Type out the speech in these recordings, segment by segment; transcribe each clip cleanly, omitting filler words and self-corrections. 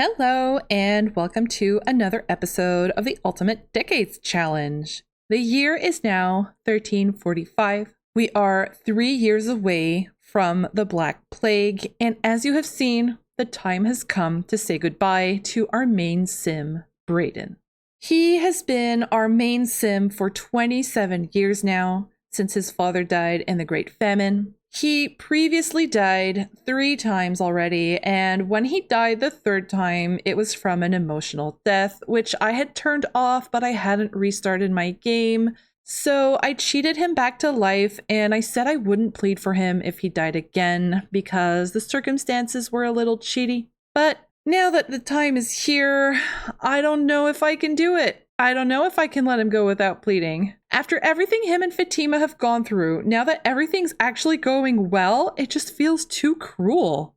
Hello, and welcome to another episode of the Ultimate Decades Challenge. The year is now 1345. We are 3 years away from the Black Plague, and as you have seen, the time has come to say goodbye to our main sim, Brayden. He has been our main sim for 27 years now, since his father died in the Great Famine. He previously died 3 times already, and when he died the 3rd time, it was from an emotional death, which I had turned off, but I hadn't restarted my game. So I cheated him back to life, and I said I wouldn't plead for him if he died again, because the circumstances were a little cheaty. But now that the time is here, I don't know if I can do it. I don't know if I can let him go without pleading. After everything him and Fatima have gone through, now that everything's actually going well, it just feels too cruel.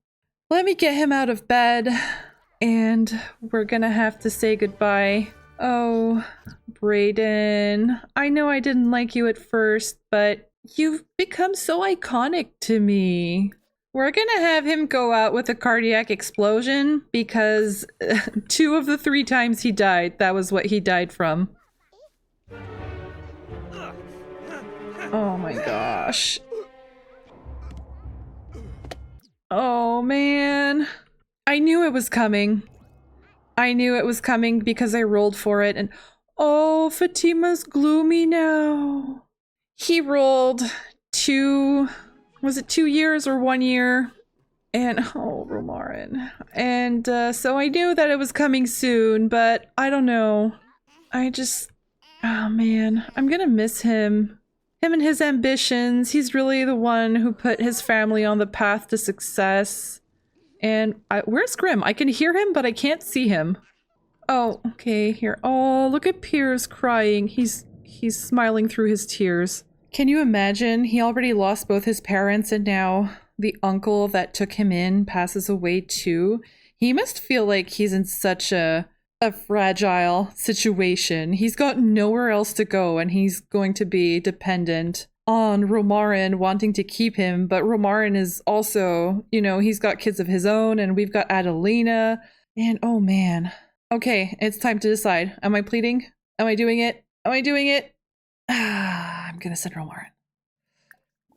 Let me get him out of bed, and we're gonna have to say goodbye. Oh, Brayden, I know I didn't like you at first, but you've become so iconic to me. We're gonna have him go out with a cardiac explosion because 2 of the 3 times he died, that was what he died from. Oh my gosh. Oh man. I knew it was coming. I knew it was coming because I rolled for it, and oh, Fatima's gloomy now. He rolled 2... Was it 2 years or 1 year? And oh, Romarin. And so I knew that it was coming soon, but I don't know. Oh man, I'm gonna miss him. Him and his ambitions. He's really the one who put his family on the path to success. And where's Grim? I can hear him, but I can't see him. Oh, okay, here. Oh, look at Piers crying. He's smiling through his tears. Can you imagine? He already lost both his parents, and now the uncle that took him in passes away too. He must feel like he's in such a fragile situation. He's got nowhere else to go, and he's going to be dependent on Romarin wanting to keep him. But Romarin is also, you know, he's got kids of his own, and we've got Adelina. And oh man. Okay, it's time to decide. Am I pleading? Am I doing it? Am I doing it? I'm gonna send Romarin.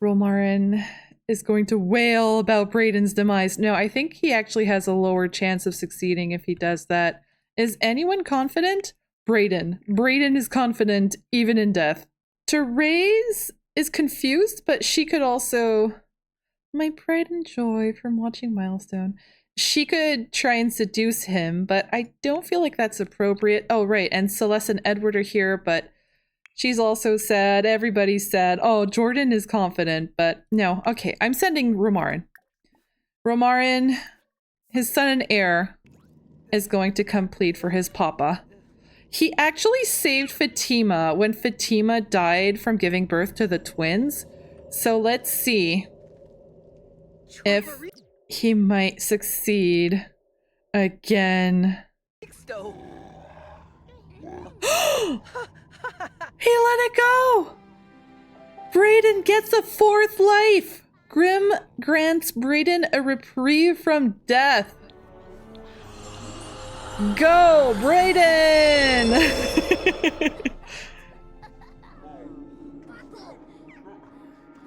Romarin is going to wail about Brayden's demise. No, I think he actually has a lower chance of succeeding if he does that. Is anyone confident? Brayden. Brayden is confident even in death. Therese is confused, but she could also... My pride and joy from watching Milestone. She could try and seduce him, but I don't feel like that's appropriate. Oh, right, and Celeste and Edward are here, but... She's also sad. Everybody's sad. Oh, Jordan is confident, but no. Okay, I'm sending Romarin. Romarin, his son and heir, is going to come plead for his papa. He actually saved Fatima when Fatima died from giving birth to the twins. So let's see if he might succeed again. He let it go! Brayden gets a 4th life! Grim grants Brayden a reprieve from death. Go, Brayden!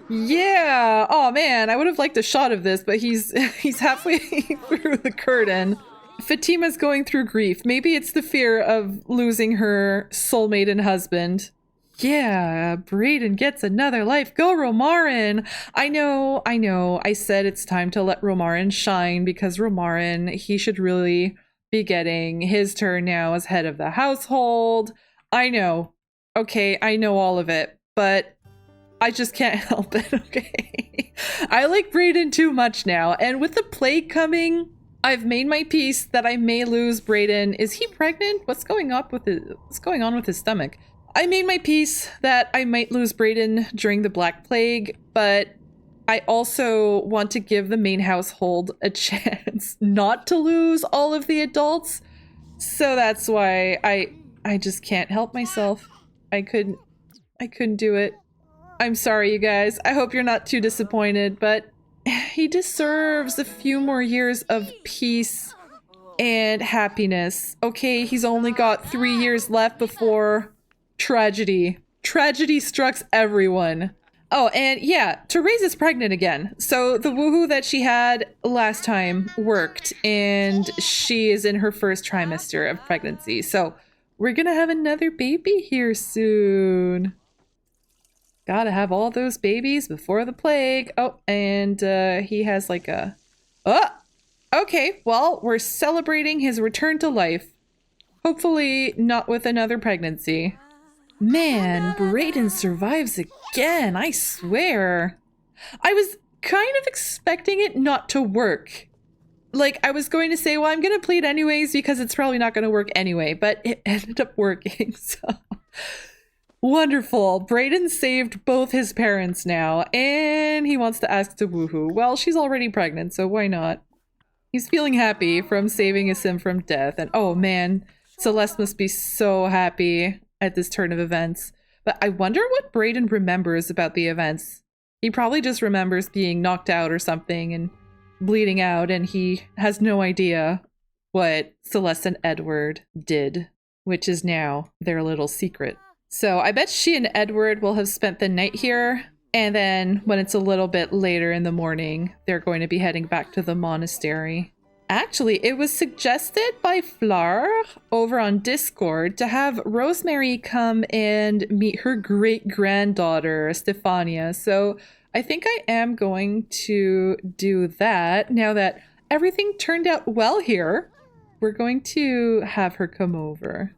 Yeah! Oh man, I would have liked a shot of this, but he's halfway through the curtain. Fatima's going through grief. Maybe it's the fear of losing her soulmate and husband. Yeah, Brayden gets another life. Go, Romarin! I know. I said it's time to let Romarin shine because Romarin, he should really be getting his turn now as head of the household. I know. Okay, I know all of it, but I just can't help it, okay? I like Brayden too much now, and with the plague coming... I've made my peace that I may lose Brayden. Is he pregnant? What's going on with his stomach? I made my peace that I might lose Brayden during the Black Plague, but I also want to give the main household a chance not to lose all of the adults. So that's why I just can't help myself. I couldn't do it. I'm sorry, you guys. I hope you're not too disappointed, but he deserves a few more years of peace and happiness. Okay, he's only got 3 years left before tragedy. Tragedy strikes everyone. Oh, and yeah, Therese is pregnant again. So the woohoo that she had last time worked, and she is in her first trimester of pregnancy. So we're gonna have another baby here soon. Gotta have all those babies before the plague. Oh, and he has like a... Oh! Okay, well, we're celebrating his return to life. Hopefully not with another pregnancy. Man, Brayden survives again, I swear. I was kind of expecting it not to work. Like, I was going to say, well, I'm going to play it anyways because it's probably not going to work anyway, but it ended up working, so... Wonderful. Brayden saved both his parents now, and he wants to ask to woohoo. Well, she's already pregnant, so why not? He's feeling happy from saving a sim from death, and oh man, Celeste must be so happy at this turn of events. But I wonder what Brayden remembers about the events. He probably just remembers being knocked out or something and bleeding out, and he has no idea what Celeste and Edward did, which is now their little secret. So I bet she and Edward will have spent the night here, and then when it's a little bit later in the morning, they're going to be heading back to the monastery. Actually, it was suggested by Fleur over on Discord to have Rosemary come and meet her great-granddaughter, Stefania. So I think I am going to do that. Now that everything turned out well here, we're going to have her come over.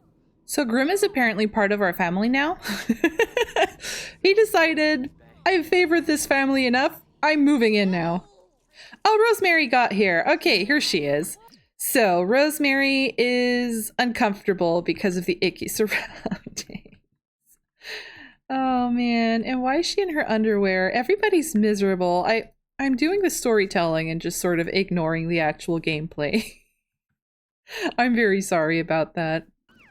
So Grim is apparently part of our family now. He decided, I favored this family enough, I'm moving in now. Oh, Rosemary got here. Okay, here she is. So, Rosemary is uncomfortable because of the icky surroundings. Oh, man. And why is she in her underwear? Everybody's miserable. I'm doing the storytelling and just sort of ignoring the actual gameplay. I'm very sorry about that.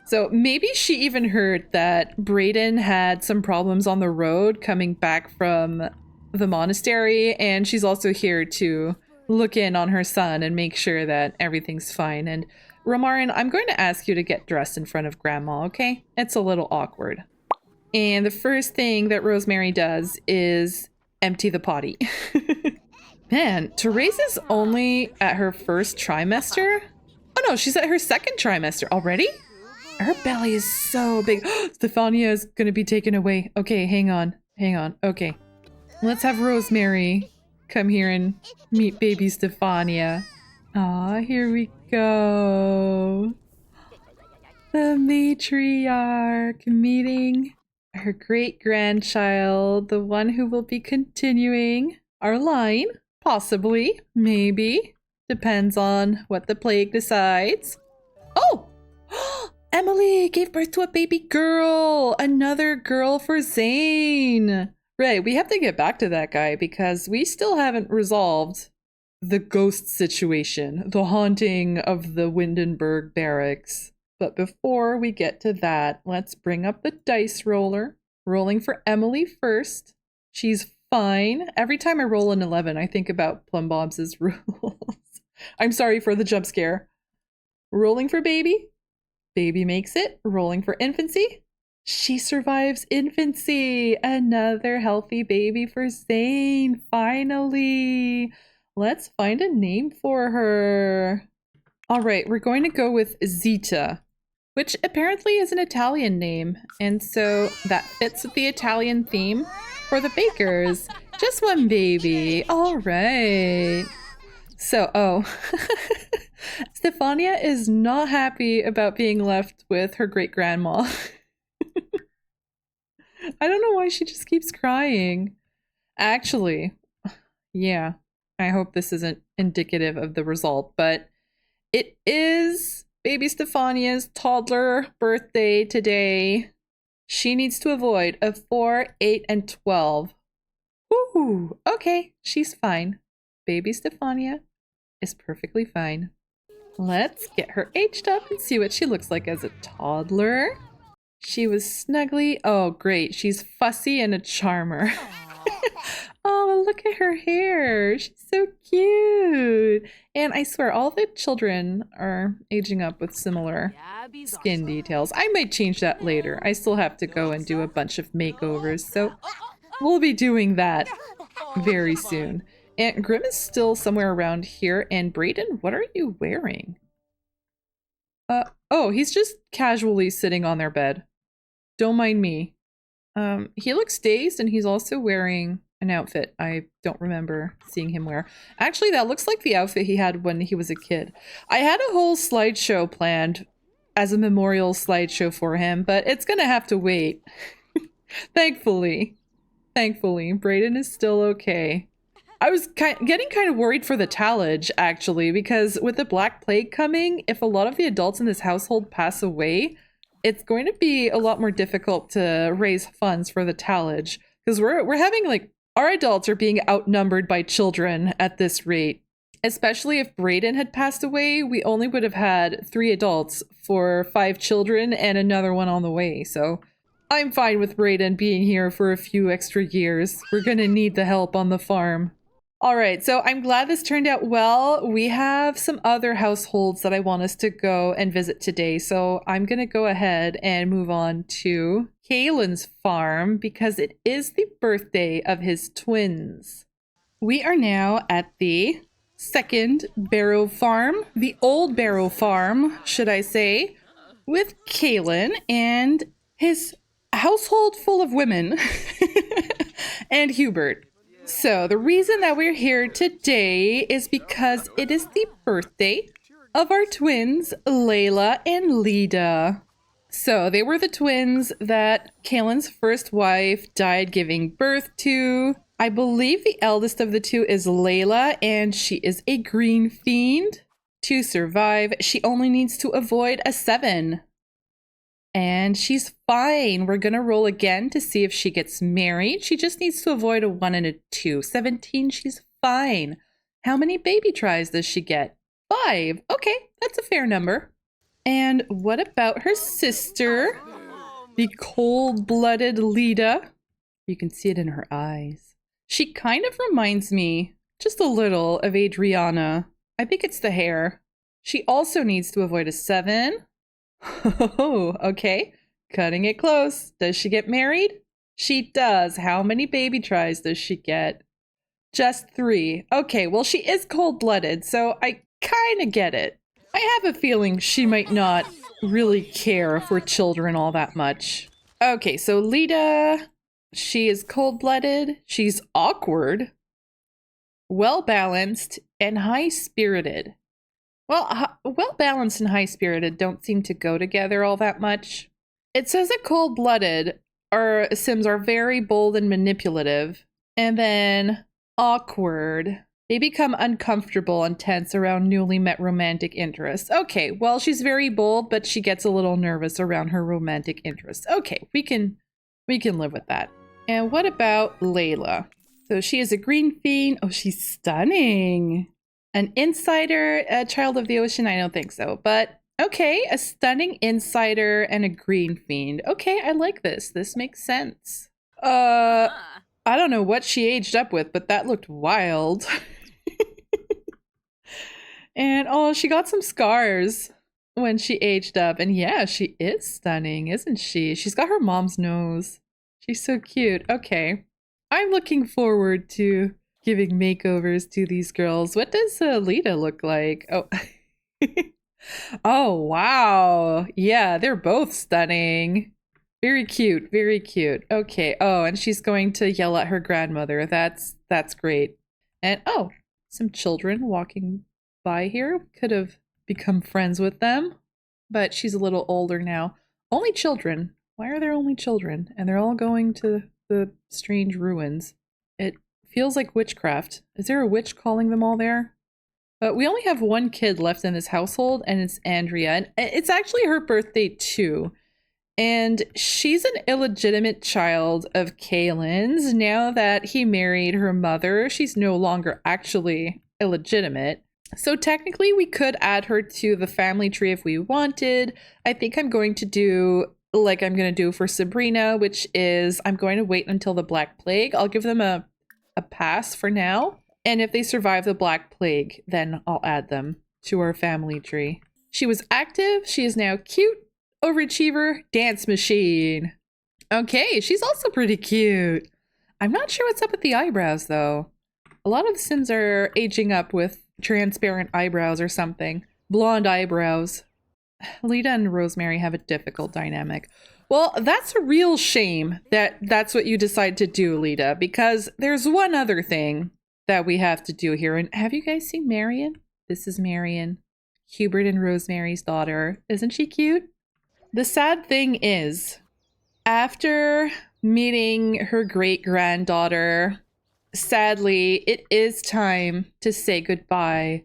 So, maybe she even heard that Brayden had some problems on the road coming back from the monastery, and she's also here to look in on her son and make sure that everything's fine. And Romarin, I'm going to ask you to get dressed in front of Grandma, okay? It's a little awkward. And the first thing that Rosemary does is empty the potty. Man, Therese is only at her first trimester? Oh no, she's at her second trimester already? Her belly is so big. Stefania is going to be taken away. Okay, hang on. Okay. Let's have Rosemary come here and meet baby Stefania. Aw, here we go. The matriarch meeting her great-grandchild, the one who will be continuing our line. Possibly, maybe. Depends on what the plague decides. Oh! Emily gave birth to a baby girl! Another girl for Zane! Right, we have to get back to that guy because we still haven't resolved the ghost situation, the haunting of the Windenburg barracks. But before we get to that, let's bring up the dice roller. Rolling for Emily first. She's fine. Every time I roll an 11, I think about Plumbobs' rules. I'm sorry for the jump scare. Rolling for baby. Baby makes it. Rolling for infancy. She survives infancy. Another healthy baby for Zane. Finally. Let's find a name for her. All right, we're going to go with Zita, which apparently is an Italian name. And so that fits with the Italian theme for the bakers. Just one baby. All right. So, oh, Stefania is not happy about being left with her great-grandma. I don't know why she just keeps crying. Actually, yeah, I hope this isn't indicative of the result, but it is baby Stefania's toddler birthday today. She needs to avoid a 4, 8, and 12. Woohoo! Okay, she's fine. Baby Stefania is perfectly fine. Let's get her aged up and see what she looks like as a toddler. She was snuggly. Oh, great. She's fussy and a charmer. Oh, a Oh, look at her hair. She's so cute. And I swear, all the children are aging up with similar skin details. I might change that later. I still have to go and do a bunch of makeovers, so we'll be doing that very soon. And Grim is still somewhere around here. And Brayden, what are you wearing? Oh, he's just casually sitting on their bed. Don't mind me. He looks dazed, and he's also wearing an outfit I don't remember seeing him wear. Actually, that looks like the outfit he had when he was a kid. I had a whole slideshow planned as a memorial slideshow for him, but it's gonna have to wait. Thankfully, Brayden is still okay. I was getting kind of worried for the tallage, actually, because with the Black Plague coming, if a lot of the adults in this household pass away, it's going to be a lot more difficult to raise funds for the tallage, because we're having, like, our adults are being outnumbered by children at this rate. Especially if Brayden had passed away, we only would have had 3 adults for 5 children and another one on the way, so I'm fine with Brayden being here for a few extra years. We're gonna need the help on the farm. Alright, so I'm glad this turned out well. We have some other households that I want us to go and visit today, so I'm gonna go ahead and move on to Cailan's farm because it is the birthday of his twins. We are now at the second Barrow farm, the old Barrow farm, should I say, with Cailan and his household full of women and Hubert. So the reason that we're here today is because it is the birthday of our twins, Layla and Lida. So they were the twins that Cailan's first wife died giving birth to. I believe the eldest of the two is Layla, and she is a green fiend. To survive, she only needs to avoid a 7. And she's fine. We're gonna roll again to see if she gets married. She just needs to avoid a 1 and a 2. 17, she's fine. How many baby tries does she get? 5. Okay, that's a fair number. And what about her sister? The cold-blooded Lida. You can see it in her eyes. She kind of reminds me, just a little, of Adriana. I think it's the hair. She also needs to avoid a 7. Oh, okay. Cutting it close. Does she get married? She does. How many baby tries does she get? Just 3. Okay, well, she is cold-blooded, so I kind of get it. I have a feeling she might not really care for children all that much. Okay, so Lida, she is cold-blooded. She's awkward, well-balanced, and high-spirited. Well, well-balanced and high-spirited don't seem to go together all that much. It says that cold-blooded Sims are very bold and manipulative, and then awkward. They become uncomfortable and tense around newly met romantic interests. Okay, well, she's very bold, but she gets a little nervous around her romantic interests. Okay, we can live with that. And what about Layla? So she is a green fiend. Oh, she's stunning. An insider, a child of the ocean? I don't think so, but okay, a stunning insider and a green fiend. Okay, I like this. This makes sense. I don't know what she aged up with, but that looked wild. And oh, she got some scars when she aged up. And yeah, she is stunning, isn't she? She's got her mom's nose. She's so cute. Okay, I'm looking forward to giving makeovers to these girls. What does Lida look like? Oh. Oh, wow. Yeah, they're both stunning. Very cute, very cute. Okay. Oh, and she's going to yell at her grandmother. That's great. And oh, some children walking by here. Could have become friends with them, but she's a little older now. Only children. Why are there only children? And they're all going to the strange ruins. It feels like witchcraft. Is there a witch calling them all there? But we only have one kid left in this household, and it's Andrea. And it's actually her birthday too. And she's an illegitimate child of Cailan's. Now that he married her mother, she's no longer actually illegitimate. So technically we could add her to the family tree if we wanted. I think I'm going to do like I'm going to do for Sabrina, which is I'm going to wait until the Black Plague. I'll give them a a pass for now. And if they survive the Black Plague, then I'll add them to our family tree. She was active. She is now cute, overachiever, dance machine. Okay, she's also pretty cute. I'm not sure what's up with the eyebrows though. A lot of Sims are aging up with transparent eyebrows or something. Blonde eyebrows. Lita and Rosemary have a difficult dynamic. Well, that's a real shame that that's what you decide to do, Lita, because there's one other thing that we have to do here. And have you guys seen Marion? This is Marion, Hubert and Rosemary's daughter. Isn't she cute? The sad thing is, after meeting her great-granddaughter, sadly, it is time to say goodbye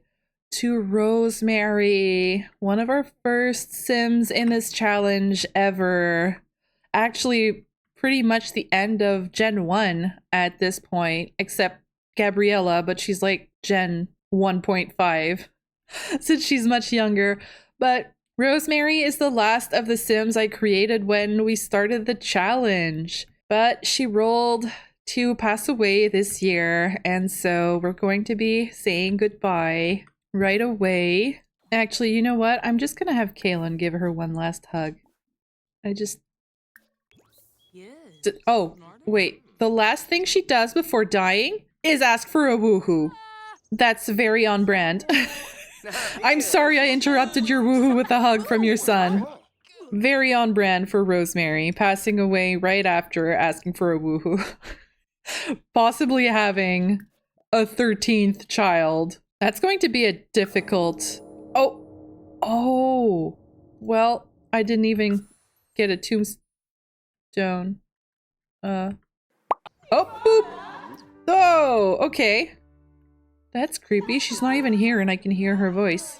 to Rosemary, one of our first Sims in this challenge ever. Actually, pretty much the end of Gen 1 at this point, except Gabriella, but she's like Gen 1.5 since she's much younger. But Rosemary is the last of the Sims I created when we started the challenge, but she rolled to pass away this year, and so we're going to be saying goodbye right away. Actually, you know what? I'm just gonna have Cailan give her one last hug. Oh, wait. The last thing she does before dying is ask for a woohoo. That's very on brand. I'm sorry I interrupted your woohoo with a hug from your son. Very on brand for Rosemary, passing away right after asking for a woohoo. Possibly having a 13th child. That's going to be a difficult... Oh! Well, I didn't even get a tombstone. Oh, boop! Oh, okay. That's creepy. She's not even here and I can hear her voice.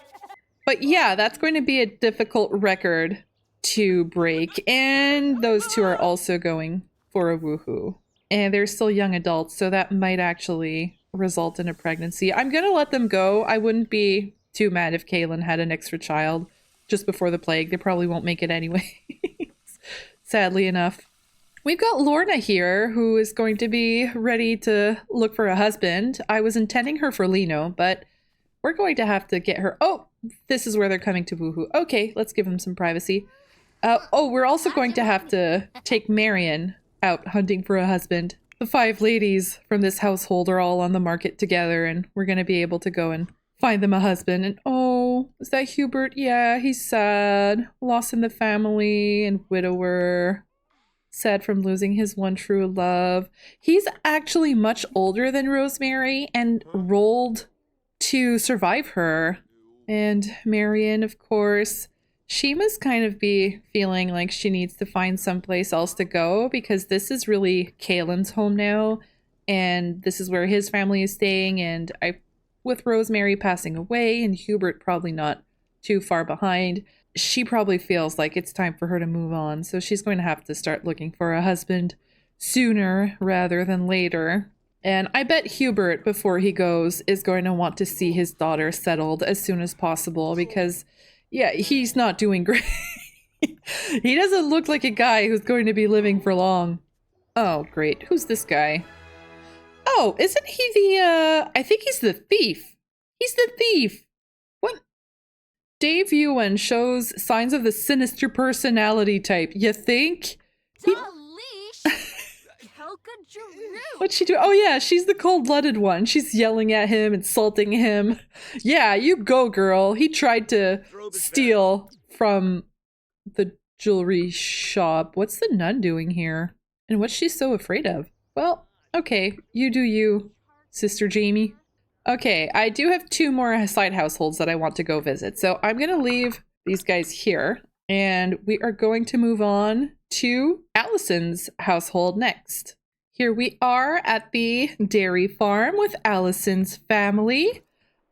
But yeah, that's going to be a difficult record to break. And those two are also going for a woohoo. And they're still young adults, so that might actually result in a pregnancy. I'm gonna let them go. I wouldn't be too mad if Cailan had an extra child just before the plague. They probably won't make it anyway. Sadly enough. We've got Lorna here, who is going to be ready to look for a husband. I was intending her for Lino, but we're going to have to get her... Oh, this is where they're coming to woohoo. Okay, let's give them some privacy. Oh, we're also going to have to take Marion out hunting for a husband. The 5 ladies from this household are all on the market together, and we're going to be able to go and find them a husband. And oh, is that Hubert? Yeah, he's sad. Lost in the family and widower. Sad from losing his one true love. He's actually much older than Rosemary and rolled to survive her. And Marion, of course, she must kind of be feeling like she needs to find someplace else to go, because this is really Cailan's home now, and this is where his family is staying. And with Rosemary passing away and Hubert probably not too far behind, she probably feels like it's time for her to move on. So she's going to have to start looking for a husband sooner rather than later. And I bet Hubert, before he goes, is going to want to see his daughter settled as soon as possible, because yeah, he's not doing great. He doesn't look like a guy who's going to be living for long. Oh, great. Who's this guy? Oh, isn't he the, I think he's the thief. He's the thief. What? Dave Ewan shows signs of the sinister personality type. You think? What'd she do? Oh yeah, she's the cold-blooded one. She's yelling at him, insulting him. Yeah, you go, girl. He tried to steal from the jewelry shop. What's the nun doing here? And what's she so afraid of? Well, okay, you do you, Sister Jamie. Okay, I do have 2 more side households that I want to go visit. So I'm gonna leave these guys here, and we are going to move on to Alyson's household next. Here we are at the dairy farm with Alyson's family,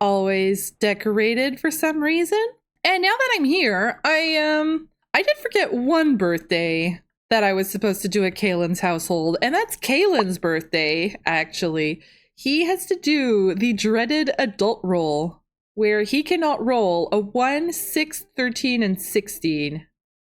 always decorated for some reason. And now that I'm here, I did forget one birthday that I was supposed to do at Cailan's household, and that's Cailan's birthday, actually. He has to do the dreaded adult roll, where he cannot roll a 1, 6, 13, and 16.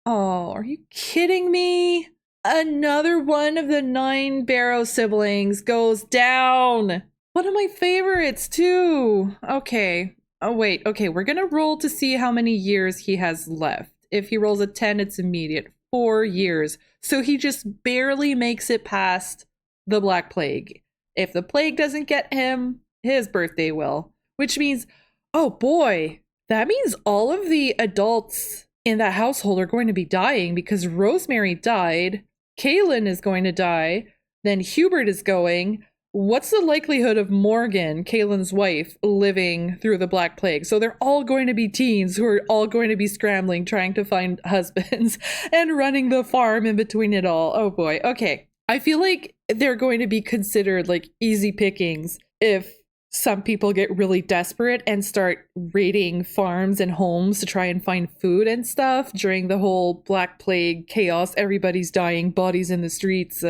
Oh, are you kidding me? Another one of the 9 Barrow siblings goes down. One of my favorites too. Okay. Oh wait, okay, we're gonna roll to see how many years he has left. If he rolls a 10, it's immediate. 4 years. So he just barely makes it past the Black Plague. If the plague doesn't get him, his birthday will. Which means, oh boy, that means all of the adults in that household are going to be dying because Rosemary died, Cailan is going to die, then Hubert is going. What's the likelihood of Morgan, Cailan's wife, living through the Black Plague? So they're all going to be teens who are all going to be scrambling, trying to find husbands and running the farm in between it all. Oh boy. Okay. I feel like they're going to be considered like easy pickings if some people get really desperate and start raiding farms and homes to try and find food and stuff during the whole Black Plague chaos. Everybody's dying, bodies in the streets.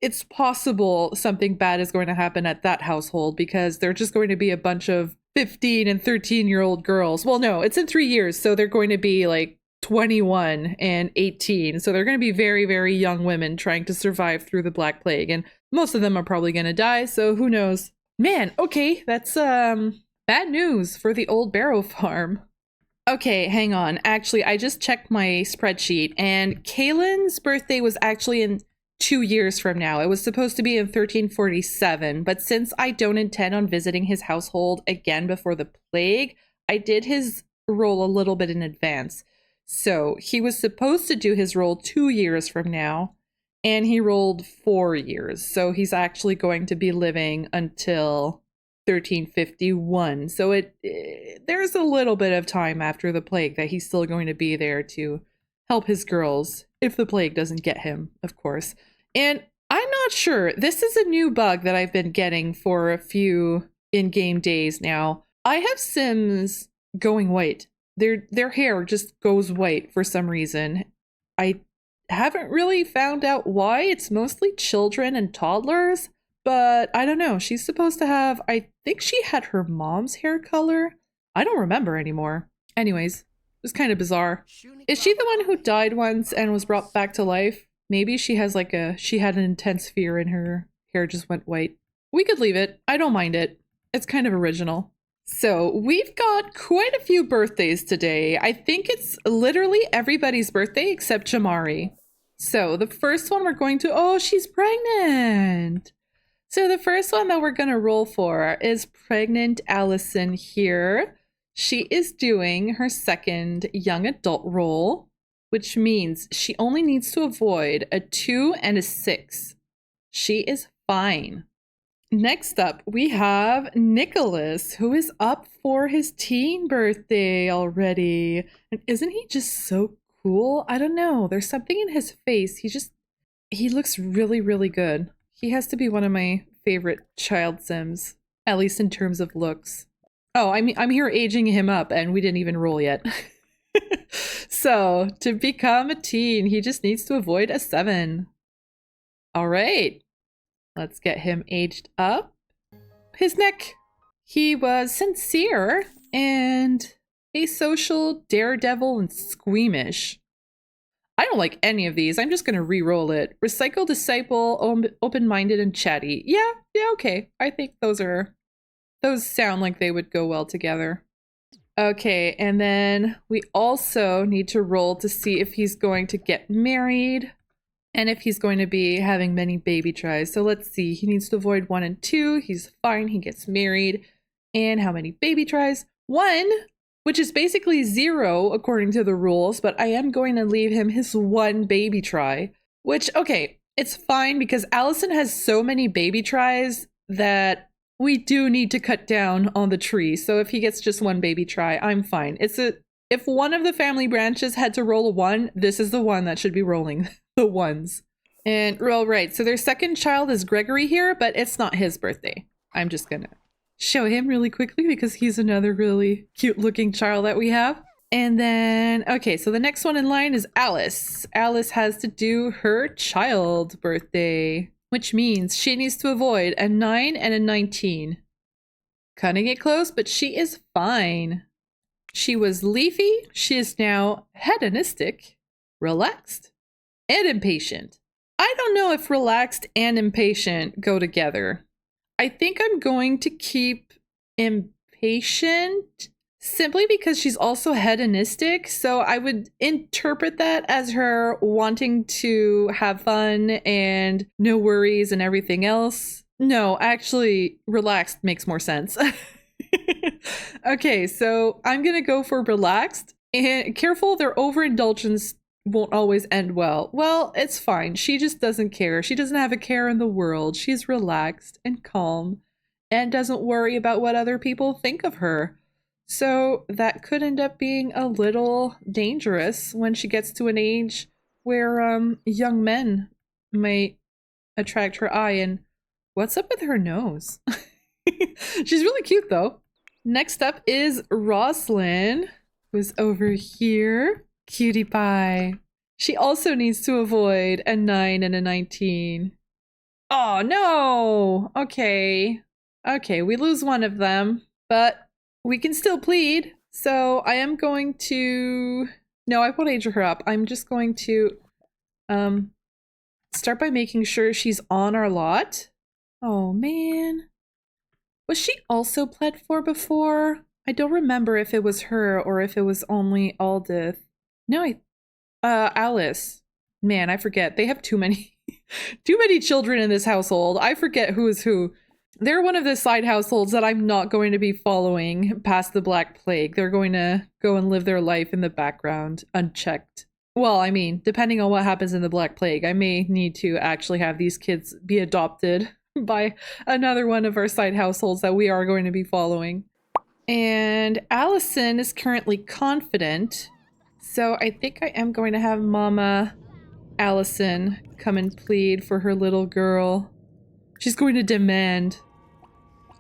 It's possible something bad is going to happen at that household because they're just going to be a bunch of 15 and 13-year-old girls. Well, no, it's in 3 years, so they're going to be like 21 and 18. So they're going to be very, very young women trying to survive through the Black Plague. And most of them are probably going to die, so who knows? Man, okay, that's bad news for the old Barrow farm. Okay, hang on. Actually, I just checked my spreadsheet and Cailan's birthday was actually in 2 years from now. It was supposed to be in 1347, but since I don't intend on visiting his household again before the plague, I did his roll a little bit in advance. So he was supposed to do his roll 2 years from now, and he rolled 4 years. So he's actually going to be living until 1351. So there's a little bit of time after the plague that he's still going to be there to help his girls, if the plague doesn't get him, of course. And I'm not sure. This is a new bug that I've been getting for a few in-game days now. I have Sims going white. Their hair just goes white for some reason. I haven't really found out why. It's mostly children and toddlers, but I don't know. She's supposed to have, I think she had her mom's hair color. I don't remember anymore. Anyways, it was kind of bizarre. Is she the one who died once and was brought back to life? Maybe she has she had an intense fear and her hair just went white. We could leave it. I don't mind it. It's kind of original. So we've got quite a few birthdays today. I think it's literally everybody's birthday except Jamari. So the first one we're going to, oh, she's pregnant. So the first one that we're going to roll for is pregnant Alyson here. She is doing her second young adult roll, which means she only needs to avoid a 2 and a 6. She is fine. Next up, we have Nicholas, who is up for his teen birthday already. And isn't he just so cool? I don't know. There's something in his face. He looks really, really good. He has to be one of my favorite child Sims, at least in terms of looks. Oh, I'm here aging him up, and we didn't even roll yet. So, to become a teen, he just needs to avoid a 7. All right. Let's get him aged up. His neck. He was sincere and asocial, daredevil, and squeamish. I don't like any of these. I'm just going to re-roll it. Recycle, disciple, open-minded, and chatty. Yeah, okay. I think those sound like they would go well together. Okay, and then we also need to roll to see if he's going to get married and if he's going to be having many baby tries. So let's see. He needs to avoid 1 and 2. He's fine. He gets married. And how many baby tries? 1, which is basically 0 according to the rules, but I am going to leave him his 1 baby try, which, okay, it's fine because Alyson has so many baby tries that we do need to cut down on the tree. So if he gets just 1 baby try, I'm fine. If one of the family branches had to roll a 1, this is the one that should be rolling the 1s. And well, right. So their second child is Gregory here, but it's not his birthday. I'm just gonna show him really quickly because he's another really cute looking child that we have. And then, okay, so the next one in line is Alice. Alice has to do her child birthday, which means she needs to avoid a 9 and a 19. Cutting it close, but she is fine. She was leafy. She is now hedonistic, relaxed, and impatient. I don't know if relaxed and impatient go together. I think I'm going to keep impatient simply because she's also hedonistic. So I would interpret that as her wanting to have fun and no worries and everything else. No, actually, relaxed makes more sense. Okay, so I'm gonna go for relaxed. And careful, their overindulgence won't always end well. Well, it's fine. She just doesn't care. She doesn't have a care in the world. She's relaxed and calm and doesn't worry about what other people think of her. So that could end up being a little dangerous when she gets to an age where young men might attract her eye. And what's up with her nose? She's really cute though. Next up is Roslyn, who's over here. Cutie pie. She also needs to avoid a 9 and a 19. Oh no! Okay. Okay, we lose one of them, but we can still plead. So I am going to... No, I won't age her up. I'm just going to start by making sure she's on our lot. Oh man. Was she also pled for before? I don't remember if it was her or if it was only Aldith. No, Alice. Man, I forget. They have too many children in this household. I forget who is who. They're one of the side households that I'm not going to be following past the Black Plague. They're going to go and live their life in the background, unchecked. Well, I mean, depending on what happens in the Black Plague, I may need to actually have these kids be adopted by another one of our side households that we are going to be following. And Alyson is currently confident, so I think I am going to have Mama Alyson come and plead for her little girl. She's going to demand.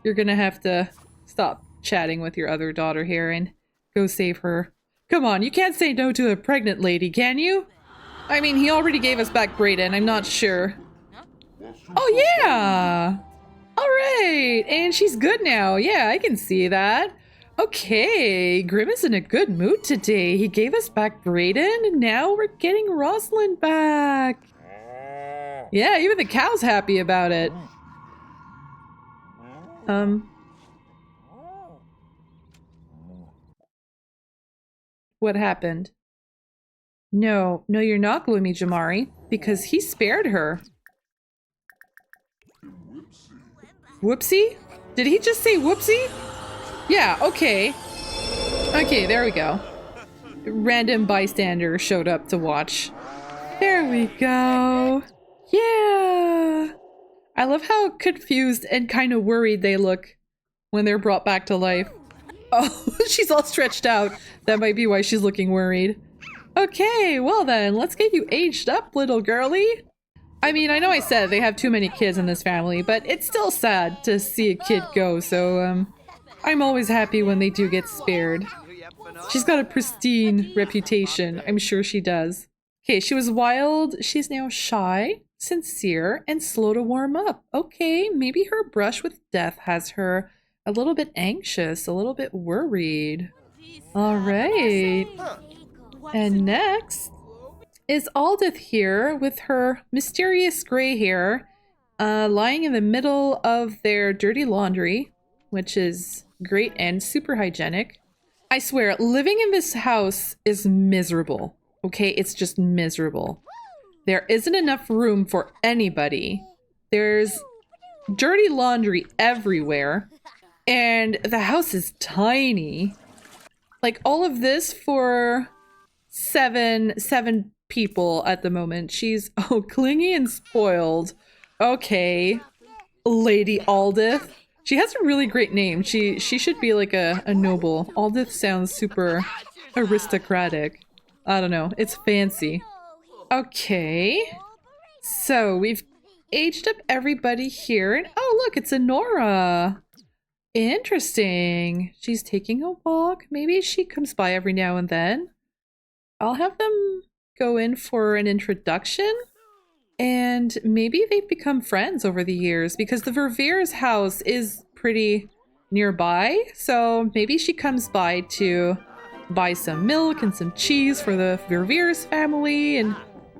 You're going to have to stop chatting with your other daughter here and go save her. Come on, you can't say no to a pregnant lady, can you? I mean, he already gave us back Brayden, I'm not sure. Oh yeah! Alright, and she's good now. Yeah, I can see that. Okay, Grim is in a good mood today. He gave us back Brayden, and now we're getting Roslyn back. Yeah, even the cow's happy about it. What happened? No, you're not, Gloomy Jamari, because he spared her. Whoopsie? Did he just say whoopsie? Yeah, okay. Okay, there we go. Random bystander showed up to watch. There we go. Yeah. I love how confused and kind of worried they look when they're brought back to life. Oh, she's all stretched out. That might be why she's looking worried. Okay, well then, let's get you aged up, little girly. I mean, I know I said they have too many kids in this family, but it's still sad to see a kid go, so, I'm always happy when they do get spared. She's got a pristine reputation, I'm sure she does. Okay, she was wild, she's now shy, sincere, and slow to warm up. Okay, maybe her brush with death has her a little bit anxious, a little bit worried. Alright. And next is Aldith here with her mysterious gray hair, lying in the middle of their dirty laundry, which is great and super hygienic. I swear, living in this house is miserable. Okay, it's just miserable. There isn't enough room for anybody. There's dirty laundry everywhere, and the house is tiny. Like, all of this for seven people at the moment. She's, oh, clingy and spoiled. Okay, Lady Aldith. She has a really great name. She should be like a noble. Aldith sounds super aristocratic. I don't know, it's fancy. Okay, so we've aged up everybody here, and oh look, it's Enora. Interesting. She's taking a walk. Maybe she comes by every now and then. I'll have them go in for an introduction, and maybe they've become friends over the years because the Verveer's house is pretty nearby, so maybe she comes by to buy some milk and some cheese for the Verveer's family, and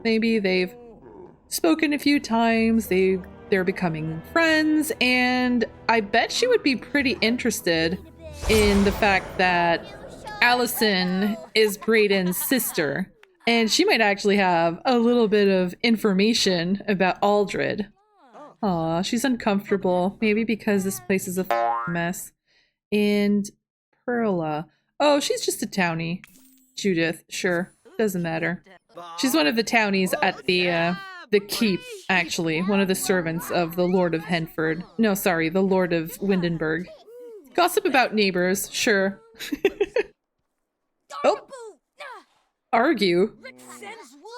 Maybe they've spoken a few times, they're becoming friends, and I bet she would be pretty interested in the fact that Alyson is Brayden's sister, and she might actually have a little bit of information about Aldred. Aw, she's uncomfortable, maybe because this place is a mess. And Perla. Oh, she's just a townie. Judith, sure, doesn't matter. She's one of the townies at the keep, actually. One of the servants of the Lord of Henford. No, sorry, the Lord of Windenburg. Gossip about neighbors, sure. Oh! Argue?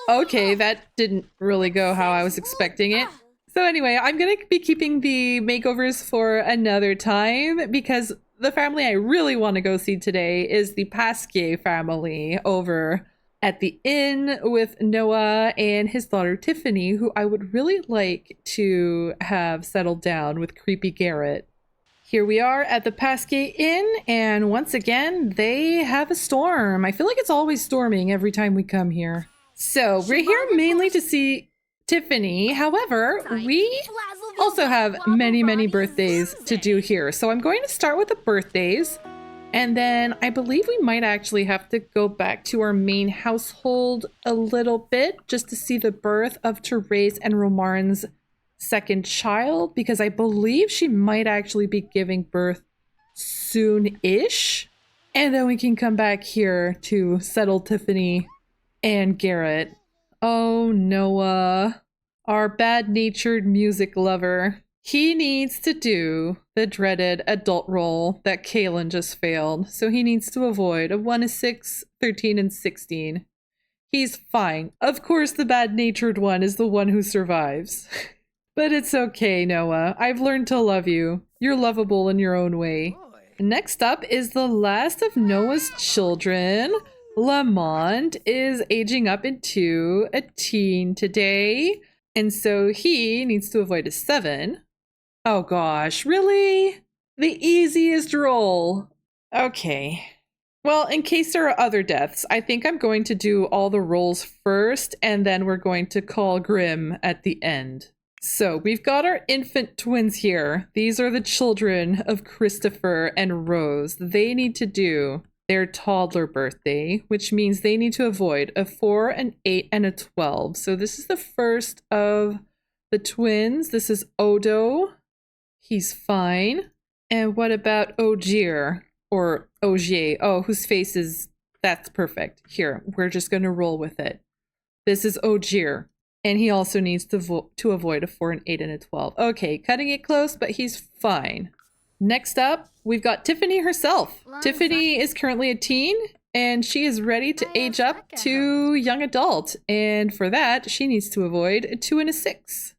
Okay, that didn't really go how I was expecting it. So anyway, I'm gonna be keeping the makeovers for another time because the family I really want to go see today is the Pasquier family over at the inn with Noah and his daughter Tiffani, who I would really like to have settled down with creepy Garret. Here we are at the Pasquier Inn, and once again, they have a storm. I feel like it's always storming every time we come here. So we're here mainly to see Tiffani. However, we also have many, many birthdays to do here. So I'm going to start with the birthdays. And then I believe we might actually have to go back to our main household a little bit just to see the birth of Therese and Romarn's second child, because I believe she might actually be giving birth soon-ish. And then we can come back here to settle Tiffani and Garret. Oh, Noah, our bad-natured music lover. He needs to do the dreaded adult role that Cailan just failed, so he needs to avoid a 1 to 6, 13, and 16. He's fine. Of course, the bad-natured one is the one who survives. But it's okay, Noah. I've learned to love you. You're lovable in your own way. Next up is the last of Noah's children. Lamont is aging up into a teen today, and so he needs to avoid a 7. Oh gosh, really? The easiest roll. Okay. Well, in case there are other deaths, I think I'm going to do all the rolls first, and then we're going to call Grim at the end. So we've got our infant twins here. These are the children of Christopher and Rose. They need to do their toddler birthday, which means they need to avoid a 4, an 8, and a 12. So this is the first of the twins. This is Odo. He's fine. And what about Ogier? Or Ogier? Oh, whose face is... That's perfect. Here, we're just going to roll with it. This is Ogier. And he also needs to avoid a 4, an 8, and a 12. Okay, cutting it close, but he's fine. Next up, we've got Tiffani herself. Tiffani is currently a teen, and she is ready to age up to young adult. And for that, she needs to avoid a 2 and a 6.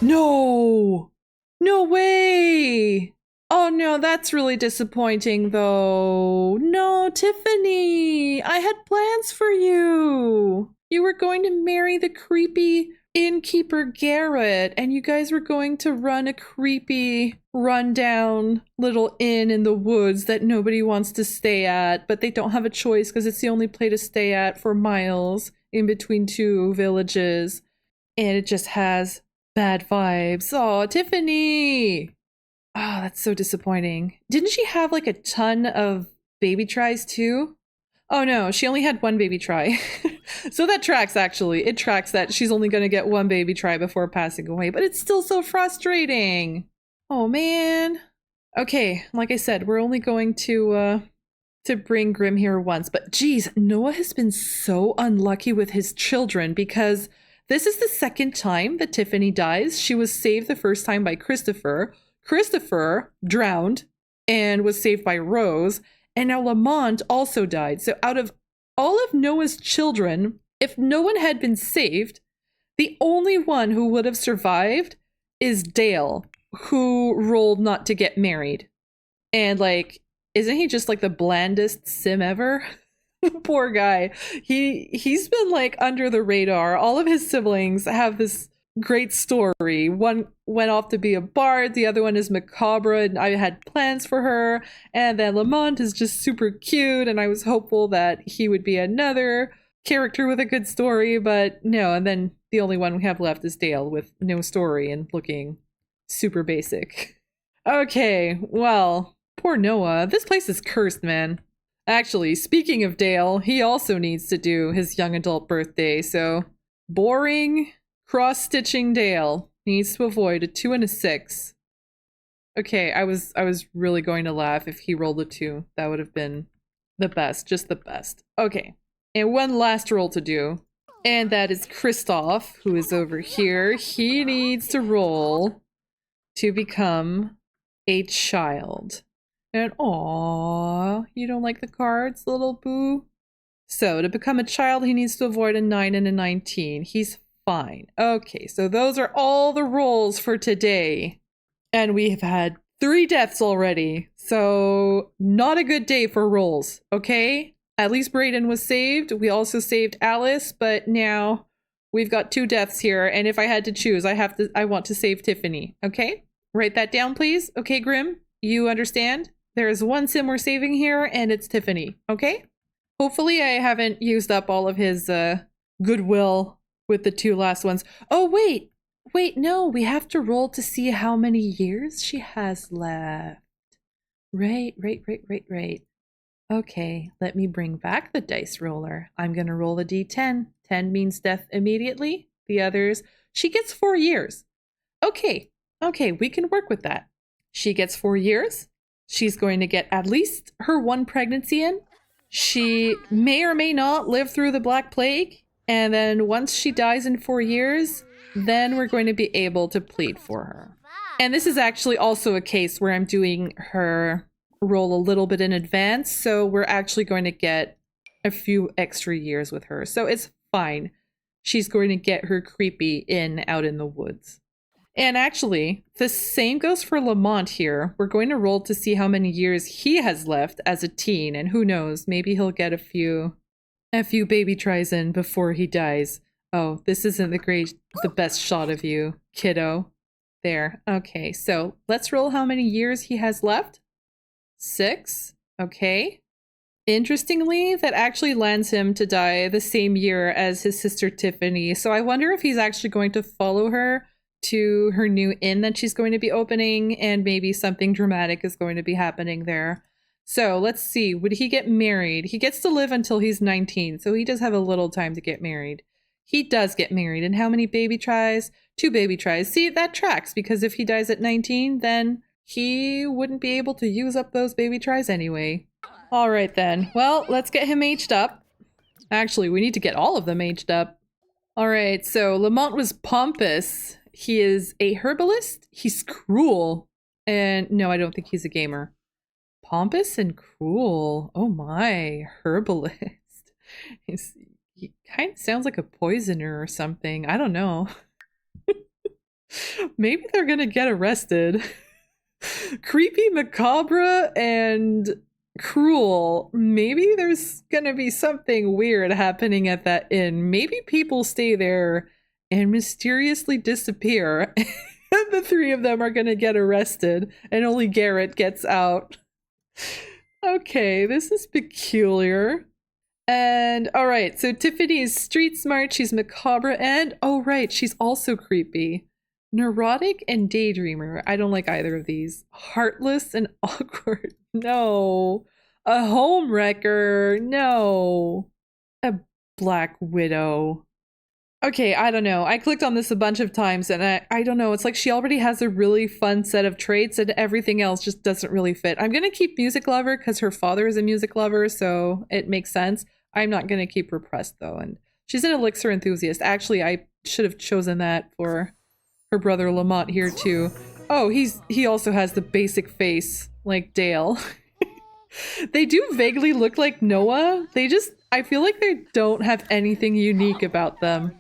No! No way! Oh no, that's really disappointing though. No, Tiffani! I had plans for you! You were going to marry the creepy innkeeper Garret, and you guys were going to run a creepy, rundown little inn in the woods that nobody wants to stay at, but they don't have a choice because it's the only place to stay at for miles in between 2 villages. And it just has bad vibes. Oh, Tiffani! Oh, that's so disappointing. Didn't she have like a ton of baby tries too? Oh no, she only had 1 baby try. So that tracks, actually. It tracks that she's only going to get 1 baby try before passing away, but it's still so frustrating. Oh man. Okay, like I said, we're only going to bring Grim here once, but geez, Noah has been so unlucky with his children because this is the second time that Tiffani dies. She was saved the first time by Christopher. Christopher drowned and was saved by Rose. And now Lamont also died. So out of all of Noah's children, if no one had been saved, the only one who would have survived is Dale, who rolled not to get married. And like, isn't he just like the blandest sim ever? Poor guy. He's been like under the radar. All of his siblings have this great story. One went off to be a bard, the other one is macabre, and I had plans for her. And then Lamont is just super cute, and I was hopeful that he would be another character with a good story, but no. And then the only one we have left is Dale with no story and looking super basic. Okay, well, poor Noah. This place is cursed, man. Actually, speaking of Dale, he also needs to do his young adult birthday, so boring cross-stitching Dale needs to avoid a 2 and a 6. Okay, I was really going to laugh if he rolled a 2. That would have been the best, just the best. Okay, and one last roll to do, and that is Kristoff, who is over here. He needs to roll to become a child. And aww, you don't like the cards, little boo? So to become a child, he needs to avoid a 9 and a 19. He's fine. Okay, so those are all the rolls for today. And we have had 3 deaths already. So not a good day for rolls, okay? At least Brayden was saved. We also saved Alice, but now we've got 2 deaths here. And if I had to choose, I want to save Tiffani, okay? Write that down, please. Okay, Grim, you understand? There is one sim we're saving here, and it's Tiffani, okay? Hopefully I haven't used up all of his goodwill with the 2 last ones. Oh, wait, no, we have to roll to see how many years she has left. Right. Okay, let me bring back the dice roller. I'm gonna roll a d10. 10 means death immediately. The others, she gets 4 years. Okay, we can work with that. She gets 4 years. She's going to get at least her 1 pregnancy in. She may or may not live through the Black Plague. And then once she dies in 4 years, then we're going to be able to plead for her. And this is actually also a case where I'm doing her roll a little bit in advance. So we're actually going to get a few extra years with her. So it's fine. She's going to get her creepy out in the woods. And actually, the same goes for Lamont here. We're going to roll to see how many years he has left as a teen, and who knows, maybe he'll get a few baby tries in before he dies. Oh, this isn't the best shot of you, kiddo. There. Okay, so let's roll how many years he has left. 6. Okay. Interestingly, that actually lands him to die the same year as his sister Tiffani. So I wonder if he's actually going to follow her to her new inn that she's going to be opening, and maybe something dramatic is going to be happening there. So let's see, would he get married? He gets to live until he's 19, so he does have a little time to get married. He does get married, and how many baby tries? 2 baby tries. See, that tracks, because if he dies at 19, then he wouldn't be able to use up those baby tries anyway. All right then, well, let's get him aged up. Actually, we need to get all of them aged up. All right, so Lamont was pompous. He is a herbalist. He's cruel. And no, I don't think he's a gamer. Pompous and cruel. Oh my, herbalist. He kind of sounds like a poisoner or something. I don't know. Maybe they're gonna get arrested. Creepy, macabre, and cruel. Maybe there's gonna be something weird happening at that inn. Maybe people stay there and mysteriously disappear. And the 3 of them are gonna get arrested, and only Garret gets out. Okay, this is peculiar. And alright, so Tiffani is street smart, she's macabre, and oh right, she's also creepy. Neurotic and daydreamer. I don't like either of these. Heartless and awkward. No. A homewrecker. No. A black widow. Okay, I don't know. I clicked on this a bunch of times and I don't know. It's like she already has a really fun set of traits and everything else just doesn't really fit. I'm going to keep music lover because her father is a music lover, so it makes sense. I'm not going to keep repressed though. And she's an elixir enthusiast. Actually, I should have chosen that for her brother Lamont here too. Oh, he also has the basic face like Dale. They do vaguely look like Noah. I feel like they don't have anything unique about them.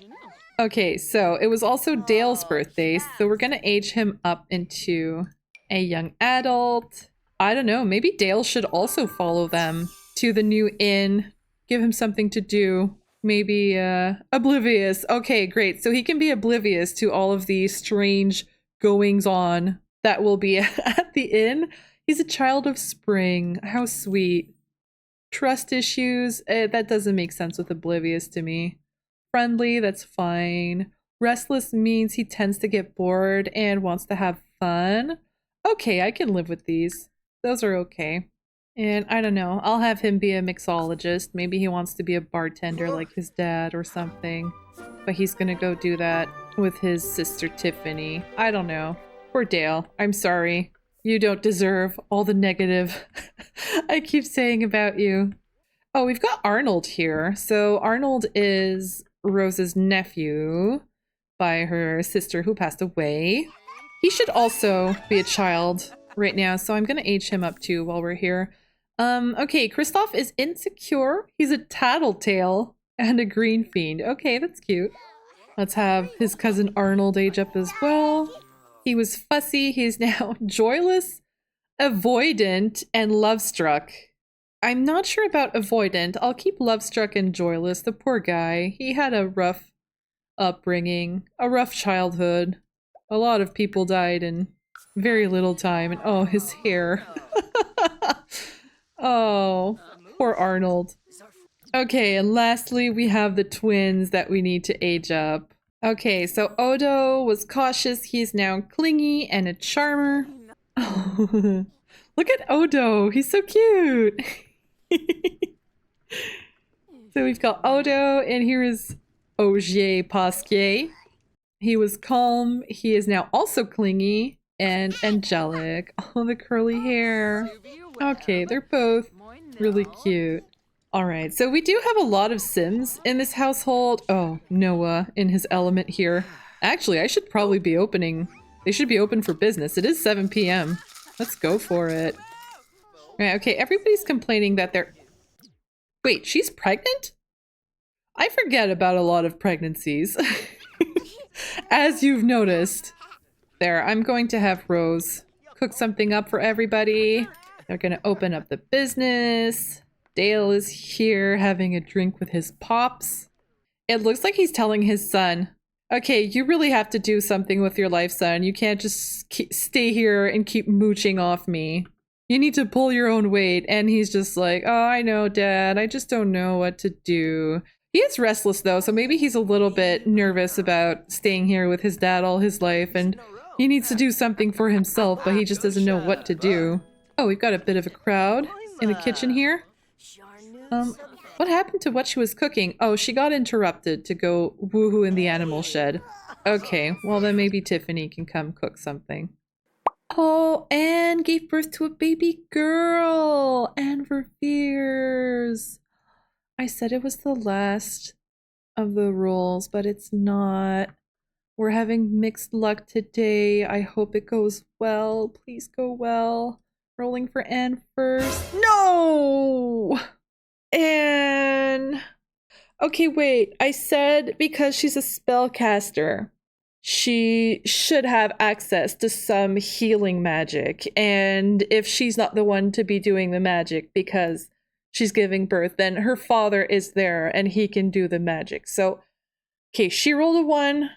Okay, so it was also Dale's birthday, so we're gonna age him up into a young adult. I don't know, maybe Dale should also follow them to the new inn, give him something to do. Maybe oblivious. Okay, great. So he can be oblivious to all of the strange goings on that will be at the inn. He's a child of spring. How sweet. Trust issues, that doesn't make sense with oblivious to me. Friendly, that's fine. Restless means he tends to get bored and wants to have fun. Okay, I can live with these. Those are okay. And I don't know, I'll have him be a mixologist. Maybe he wants to be a bartender like his dad or something. But he's gonna go do that with his sister Tiffani. I don't know. Poor Dale. I'm sorry. You don't deserve all the negative I keep saying about you. Oh, we've got Arnold here. So Arnold is Rose's nephew by her sister who passed away. He should also be a child right now, so I'm gonna age him up too while we're here. Okay, Kristoff is insecure. He's a tattletale and a green fiend. Okay, that's cute. Let's have his cousin Arnold age up as well. He was fussy. He's now joyless, avoidant, and lovestruck. I'm not sure about avoidant. I'll keep lovestruck and joyless. The poor guy. He had a rough upbringing, a rough childhood. A lot of people died in very little time. And oh, his hair. Oh, poor Arnold. Okay, and lastly, we have the twins that we need to age up. Okay, so Odo was cautious. He's now clingy and a charmer. Oh, look at Odo. He's so cute. So we've got Odo, and here is Ogier Pasquier. He was calm. He is now also clingy and angelic. Oh, the curly hair. Okay, they're both really cute. Alright, so we do have a lot of Sims in this household. Oh, Noah in his element here. Actually, I should probably be opening. They should be open for business. It is 7 p.m. Let's go for it. Right, okay, everybody's complaining that they're... Wait, she's pregnant? I forget about a lot of pregnancies. As you've noticed. There, I'm going to have Rose cook something up for everybody. They're gonna open up the business. Dale is here having a drink with his pops. It looks like he's telling his son, okay, you really have to do something with your life, son. You can't just stay here and keep mooching off me. You need to pull your own weight. And he's just like, oh, I know, Dad. I just don't know what to do. He is restless, though, so maybe he's a little bit nervous about staying here with his dad all his life, and he needs to do something for himself, but he just doesn't know what to do. Oh, we've got a bit of a crowd in the kitchen here. What happened to what she was cooking? Oh, she got interrupted to go woohoo in the animal shed. Okay, well then maybe Tiffani can come cook something. Oh, Anne gave birth to a baby girl! Anne Reveres! I said it was the last of the rules, but it's not. We're having mixed luck today. I hope it goes well. Please go well. Rolling for Anne first. No! Anne! Okay, wait. I said because she's a spellcaster, she should have access to some healing magic. And if she's not the one to be doing the magic because she's giving birth, then her father is there and he can do the magic. So, okay, she rolled a 1.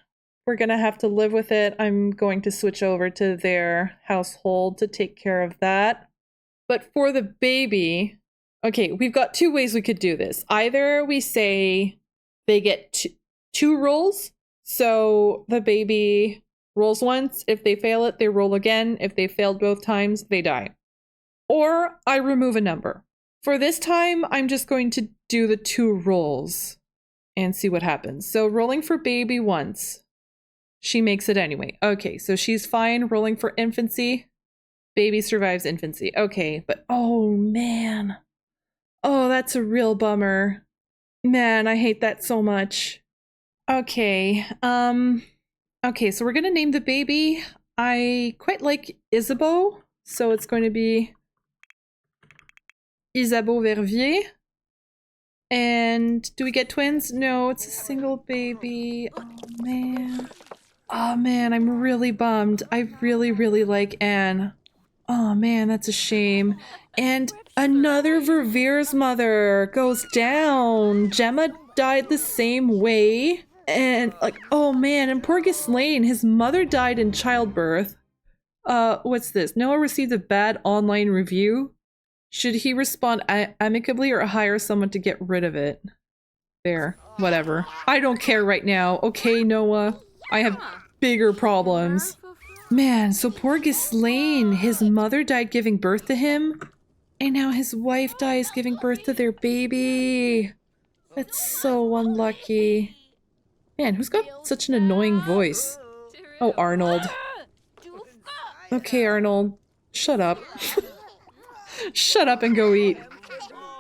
We're gonna have to live with it. I'm going to switch over to their household to take care of that. But for the baby, okay, we've got 2 ways we could do this. Either we say they get 2 rolls. So the baby rolls once. If they fail it, they roll again. If they failed both times, they die. Or I remove a number. For this time, I'm just going to do the 2 rolls and see what happens. So rolling for baby once. She makes it anyway. Okay, so she's fine. Rolling for infancy. Baby survives infancy. Okay, but oh man. Oh, that's a real bummer. Man, I hate that so much. Okay, okay, so we're gonna name the baby. I quite like Isabeau, so it's going to be Isabeau Verviers. And do we get twins? No, it's a single baby. Oh man. Oh man, I'm really bummed. I really, really like Anne. Oh man, that's a shame. And another Verveer's mother goes down. Gemma died the same way. And like, oh man, and poor Ghislaine, his mother died in childbirth. What's this? Noah received a bad online review. Should he respond amicably or hire someone to get rid of it? There, whatever. I don't care right now. Okay, Noah. I have bigger problems. Man, so poor Ghislaine. His mother died giving birth to him, and now his wife dies giving birth to their baby. That's so unlucky. Man, who's got such an annoying voice? Oh, Arnold. Okay, Arnold. Shut up. Shut up and go eat.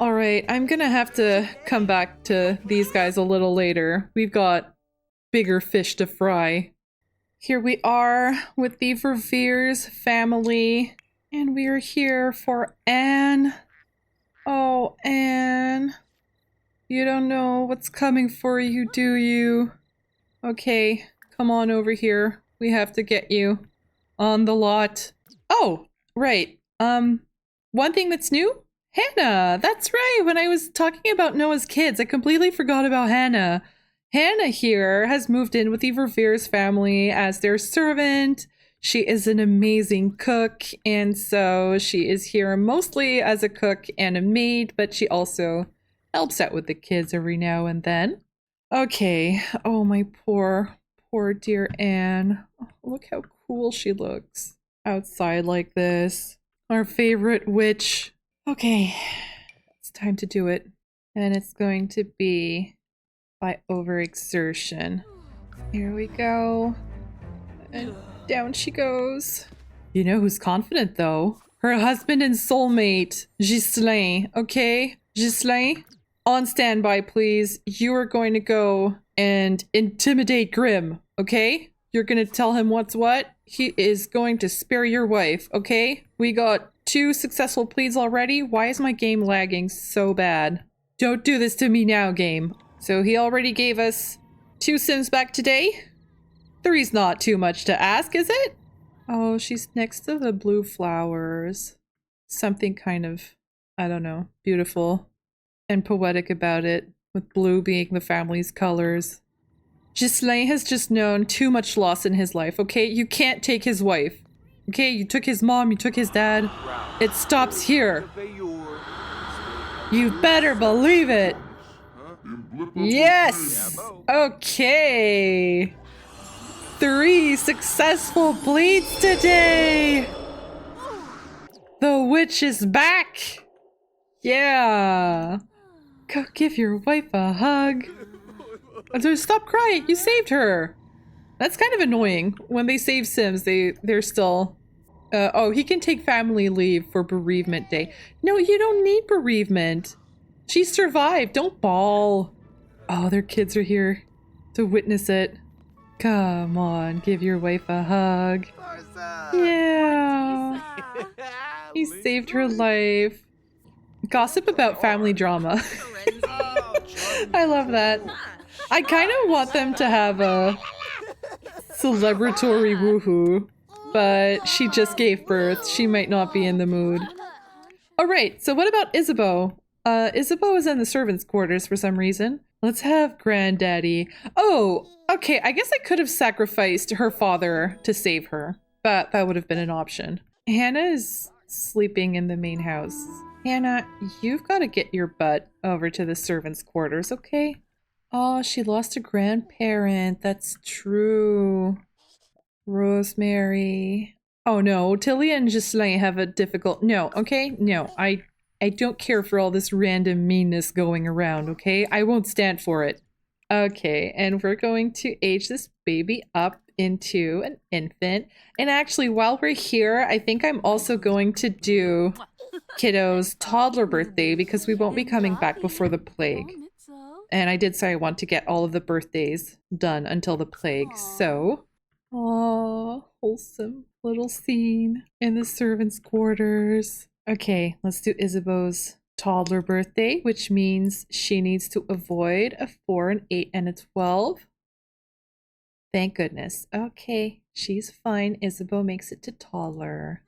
Alright, I'm gonna have to come back to these guys a little later. We've got bigger fish to fry. Here we are with the Verveers family. And we are here for Anne. Oh, Anne. You don't know what's coming for you, do you? Okay, come on over here. We have to get you on the lot. Oh, right. One thing that's new? Hannah! That's right! When I was talking about Noah's kids, I completely forgot about Hannah. Hannah here has moved in with the Verveers family as their servant. She is an amazing cook, and so she is here mostly as a cook and a maid, but she also helps out with the kids every now and then. Okay. Oh, my poor dear Anne. Oh, look how cool she looks outside like this. Our favorite witch. Okay, it's time to do it. And it's going to be by overexertion. Here we go. And down she goes. You know who's confident though? Her husband and soulmate, Ghislain. Okay, Ghislain, on standby please. You are going to go and intimidate Grimm, okay? You're gonna tell him what's what. He is going to spare your wife, okay? We got 2 successful pleads already. Why is my game lagging so bad? Don't do this to me now, game. So he already gave us 2 Sims back today. 3's not too much to ask, is it? Oh, she's next to the blue flowers. Something kind of, I don't know, beautiful and poetic about it, with blue being the family's colors. Ghislain has just known too much loss in his life, okay? You can't take his wife. Okay, you took his mom, you took his dad. It stops here. You better believe it. Yes! Okay. 3 successful pleads today. The witch is back. Yeah. Go give your wife a hug. Stop crying, you saved her. That's kind of annoying. When they save Sims, they're still... oh, he can take family leave for bereavement day. No, you don't need bereavement. She survived. Don't bawl. Oh, their kids are here to witness it. Come on, give your wife a hug. Yeah. He saved her life. Gossip about family drama. I love that. I kind of want them to have a celebratory woohoo, but she just gave birth. She might not be in the mood. Alright, so what about Isabeau? Isabeau is in the servants' quarters for some reason. Let's have Granddaddy. Oh, okay, I guess I could have sacrificed her father to save her, but that would have been an option. Hannah is sleeping in the main house. Hannah, you've got to get your butt over to the servants' quarters, okay? Oh, she lost a grandparent. That's true. Rosemary. Oh no, Tilly and Ghislain have a difficult... No, okay? No, I don't care for all this random meanness going around, okay? I won't stand for it. Okay, and we're going to age this baby up into an infant. And actually, while we're here, I think I'm also going to do Kiddo's toddler birthday because we won't be coming back before the plague. And I did say I want to get all of the birthdays done until the plague, so... Aww, wholesome little scene in the servants' quarters. Okay, let's do Isabeau's toddler birthday, which means she needs to avoid a 4, an 8, and a 12. Thank goodness. Okay, she's fine. Isabeau makes it to toddler.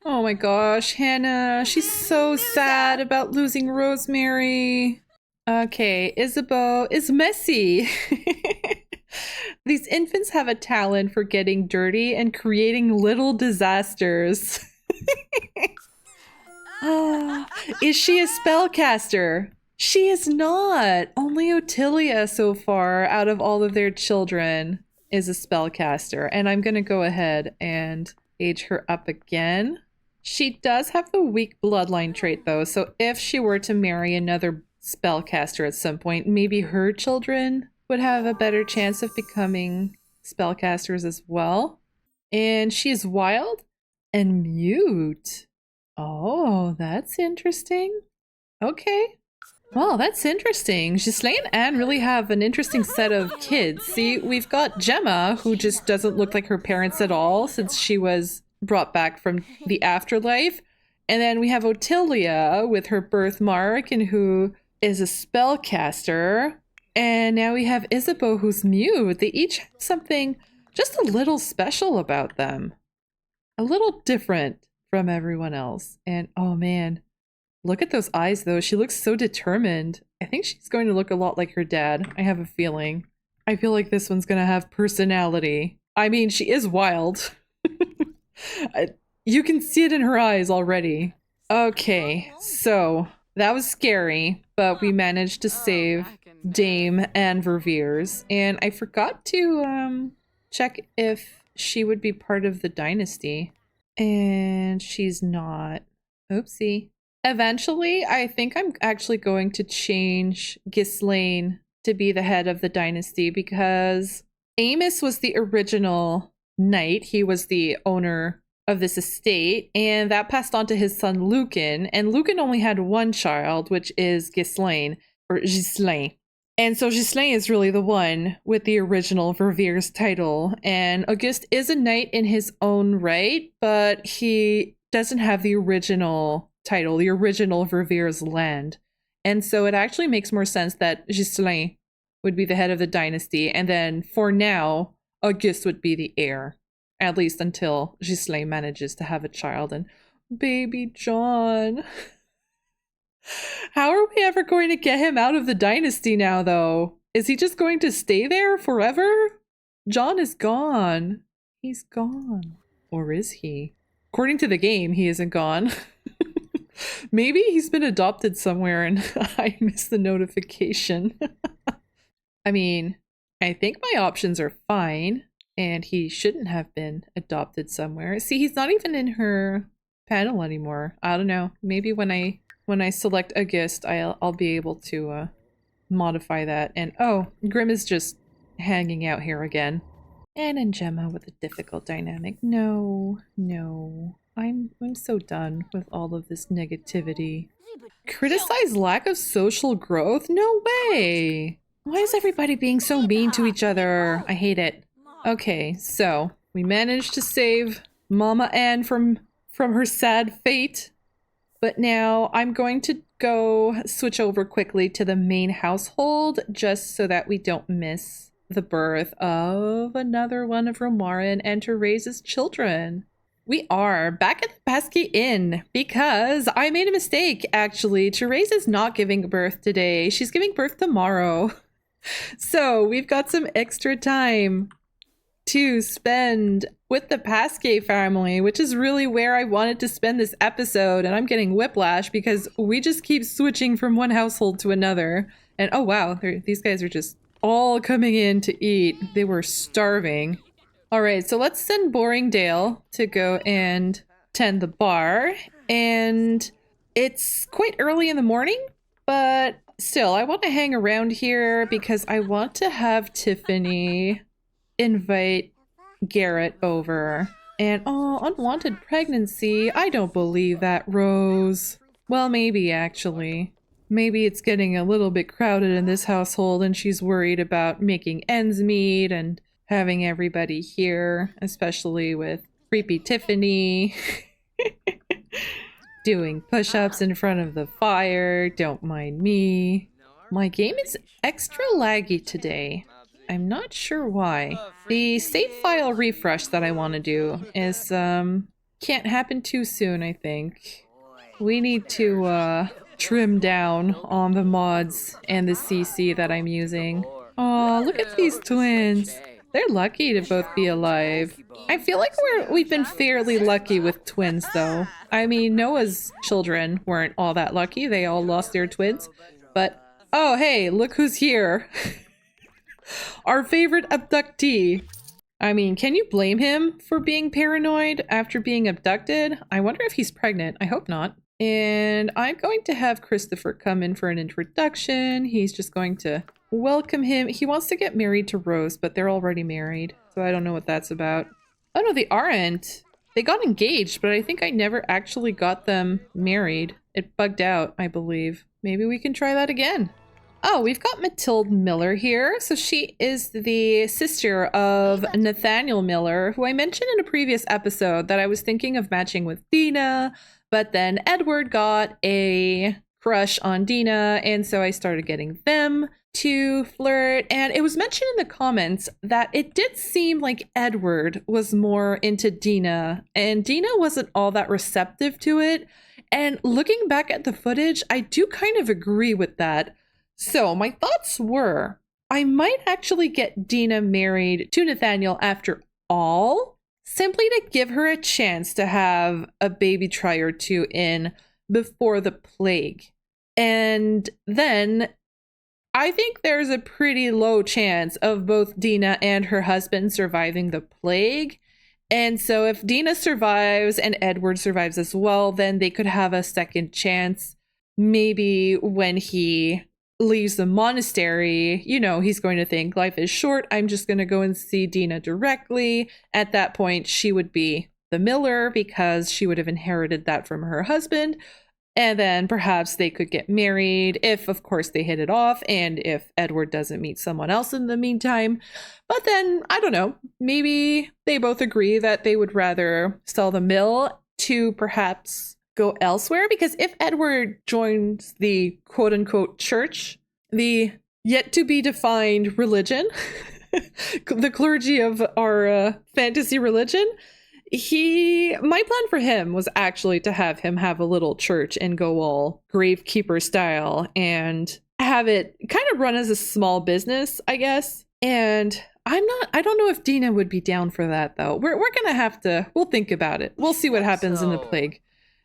Oh my gosh, Hannah, she's so sad about losing Rosemary. Okay, Isabeau is messy. These infants have a talent for getting dirty and creating little disasters. Is she a spellcaster? She is not. Only Otilia so far out of all of their children is a spellcaster. And I'm going to go ahead and age her up again. She does have the weak bloodline trait though. So if she were to marry another spellcaster at some point, maybe her children would have a better chance of becoming spellcasters as well. And she's wild and mute. Oh, that's interesting. Okay. Well, that's interesting. Ghislaine and Anne really have an interesting set of kids. See, we've got Gemma, who just doesn't look like her parents at all since she was brought back from the afterlife. And then we have Otilia with her birthmark and who is a spellcaster. And now we have Isabeau, who's mute. They each have something just a little special about them. A little different from everyone else. And oh man, look at those eyes though. She looks so determined. I think she's going to look a lot like her dad. I have a feeling. I feel like this one's going to have personality. I mean, she is wild. You can see it in her eyes already. Okay, so that was scary, but we managed to save Dame and Verveers. And I forgot to check if she would be part of the dynasty. And she's not. Oopsie. Eventually, I think I'm actually going to change Ghislaine to be the head of the dynasty because Amos was the original knight. He was the owner of this estate, and that passed on to his son Lucan. And Lucan only had one child, which is Ghislaine, or Ghislaine. And so Ghislaine is really the one with the original Verveers title. And Auguste is a knight in his own right, but he doesn't have the original title, the original Verveers land. And so it actually makes more sense that Ghislaine would be the head of the dynasty. And then for now, Auguste would be the heir. At least until Ghislaine manages to have a child. And baby John. How are we ever going to get him out of the dynasty now, though? Is he just going to stay there forever? John is gone. He's gone. Or is he? According to the game, he isn't gone. Maybe he's been adopted somewhere and I missed the notification. I mean, I think my options are fine. And he shouldn't have been adopted somewhere. See, he's not even in her panel anymore. I don't know. Maybe when I select Auguste, I'll be able to modify that. And oh, Grim is just hanging out here again. And in Gemma with a difficult dynamic. No, I'm so done with all of this negativity. Criticize lack of social growth? No way! Why is everybody being so mean to each other? I hate it. Okay, so we managed to save Mama Anne from her sad fate. But now I'm going to go switch over quickly to the main household just so that we don't miss the birth of another one of Romarin and Therese's children. We are back at the Pasquier Inn because I made a mistake, actually. Therese is not giving birth today. She's giving birth tomorrow. So we've got some extra time to spend with the Pasquier family, which is really where I wanted to spend this episode, and I'm getting whiplash because we just keep switching from one household to another. And oh wow, these guys are just all coming in to eat. They were starving. All right, so let's send Boring Dale to go and tend the bar. And it's quite early in the morning, but still, I want to hang around here because I want to have Tiffani invite Garret over. And oh, unwanted pregnancy. I don't believe that, Rose. Well, maybe actually. Maybe it's getting a little bit crowded in this household and she's worried about making ends meet and having everybody here, especially with creepy Tiffani. Doing push-ups in front of the fire. Don't mind me. My game is extra laggy today. I'm not sure why. The save file refresh that I want to do is, can't happen too soon, I think. We need to, trim down on the mods and the CC that I'm using. Aw, look at these twins. They're lucky to both be alive. I feel like we've been fairly lucky with twins, though. I mean, Noah's children weren't all that lucky. They all lost their twins. But, oh, hey, look who's here. Our favorite abductee. I mean, can you blame him for being paranoid after being abducted? I wonder if he's pregnant. I hope not. And I'm going to have Christopher come in for an introduction. He's just going to welcome him. He wants to get married to Rose, but they're already married. So I don't know what that's about. Oh no, they aren't. They got engaged, but I think I never actually got them married. It bugged out, I believe. Maybe we can try that again. Oh, we've got Matilde Miller here. So she is the sister of Nathaniel Miller, who I mentioned in a previous episode that I was thinking of matching with Dina, but then Edward got a crush on Dina, and so I started getting them to flirt. And it was mentioned in the comments that it did seem like Edward was more into Dina, and Dina wasn't all that receptive to it. And looking back at the footage, I do kind of agree with that. So my thoughts were, I might actually get Dina married to Nathaniel after all, simply to give her a chance to have a baby try or two in before the plague. And then I think there's a pretty low chance of both Dina and her husband surviving the plague. And so if Dina survives and Edward survives as well, then they could have a second chance. Maybe when he leaves the monastery, you know, he's going to think life is short. I'm just going to go and see Dina directly. At that point, she would be the Miller because she would have inherited that from her husband. And then perhaps they could get married if, of course, they hit it off and if Edward doesn't meet someone else in the meantime. But then, I don't know, maybe they both agree that they would rather sell the mill to perhaps go elsewhere, because if Edward joins the quote-unquote church, the yet-to-be-defined religion, the clergy of our fantasy religion, my plan for him was actually to have him have a little church and go all gravekeeper style and have it kind of run as a small business, I guess. And I don't know if Dina would be down for that, though. We're gonna have to, we'll think about it. We'll see what happens in the plague.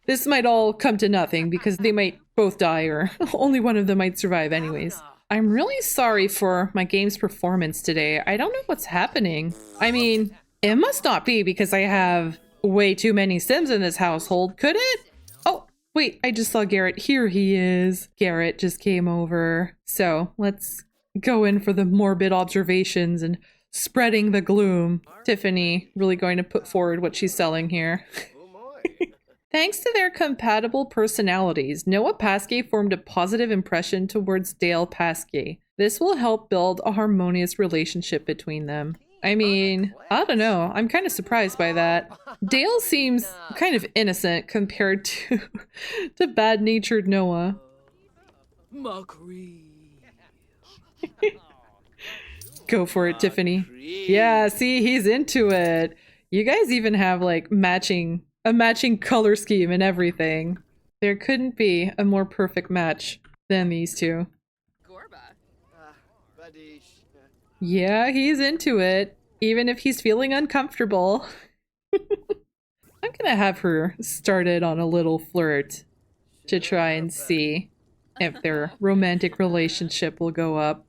This might all come to nothing because they might both die, or only one of them might survive anyways. I'm really sorry for my game's performance today. I don't know what's happening. I mean, it must not be because I have way too many Sims in this household, could it? Oh, wait, I just saw Garret. Here he is. Garret just came over. So let's go in for the morbid observations and spreading the gloom. Tiffani really going to put forward what she's selling here. Thanks to their compatible personalities, Noah Pasquier formed a positive impression towards Dale Pasquier. This will help build a harmonious relationship between them. I mean, I don't know. I'm kind of surprised by that. Dale seems kind of innocent compared to bad-natured Noah. Go for it, Tiffani. Yeah, see, he's into it. You guys even have like a matching color scheme and everything. There couldn't be a more perfect match than these two. Yeah, he's into it, even if he's feeling uncomfortable. I'm gonna have her started on a little flirt to try and see if their romantic relationship will go up.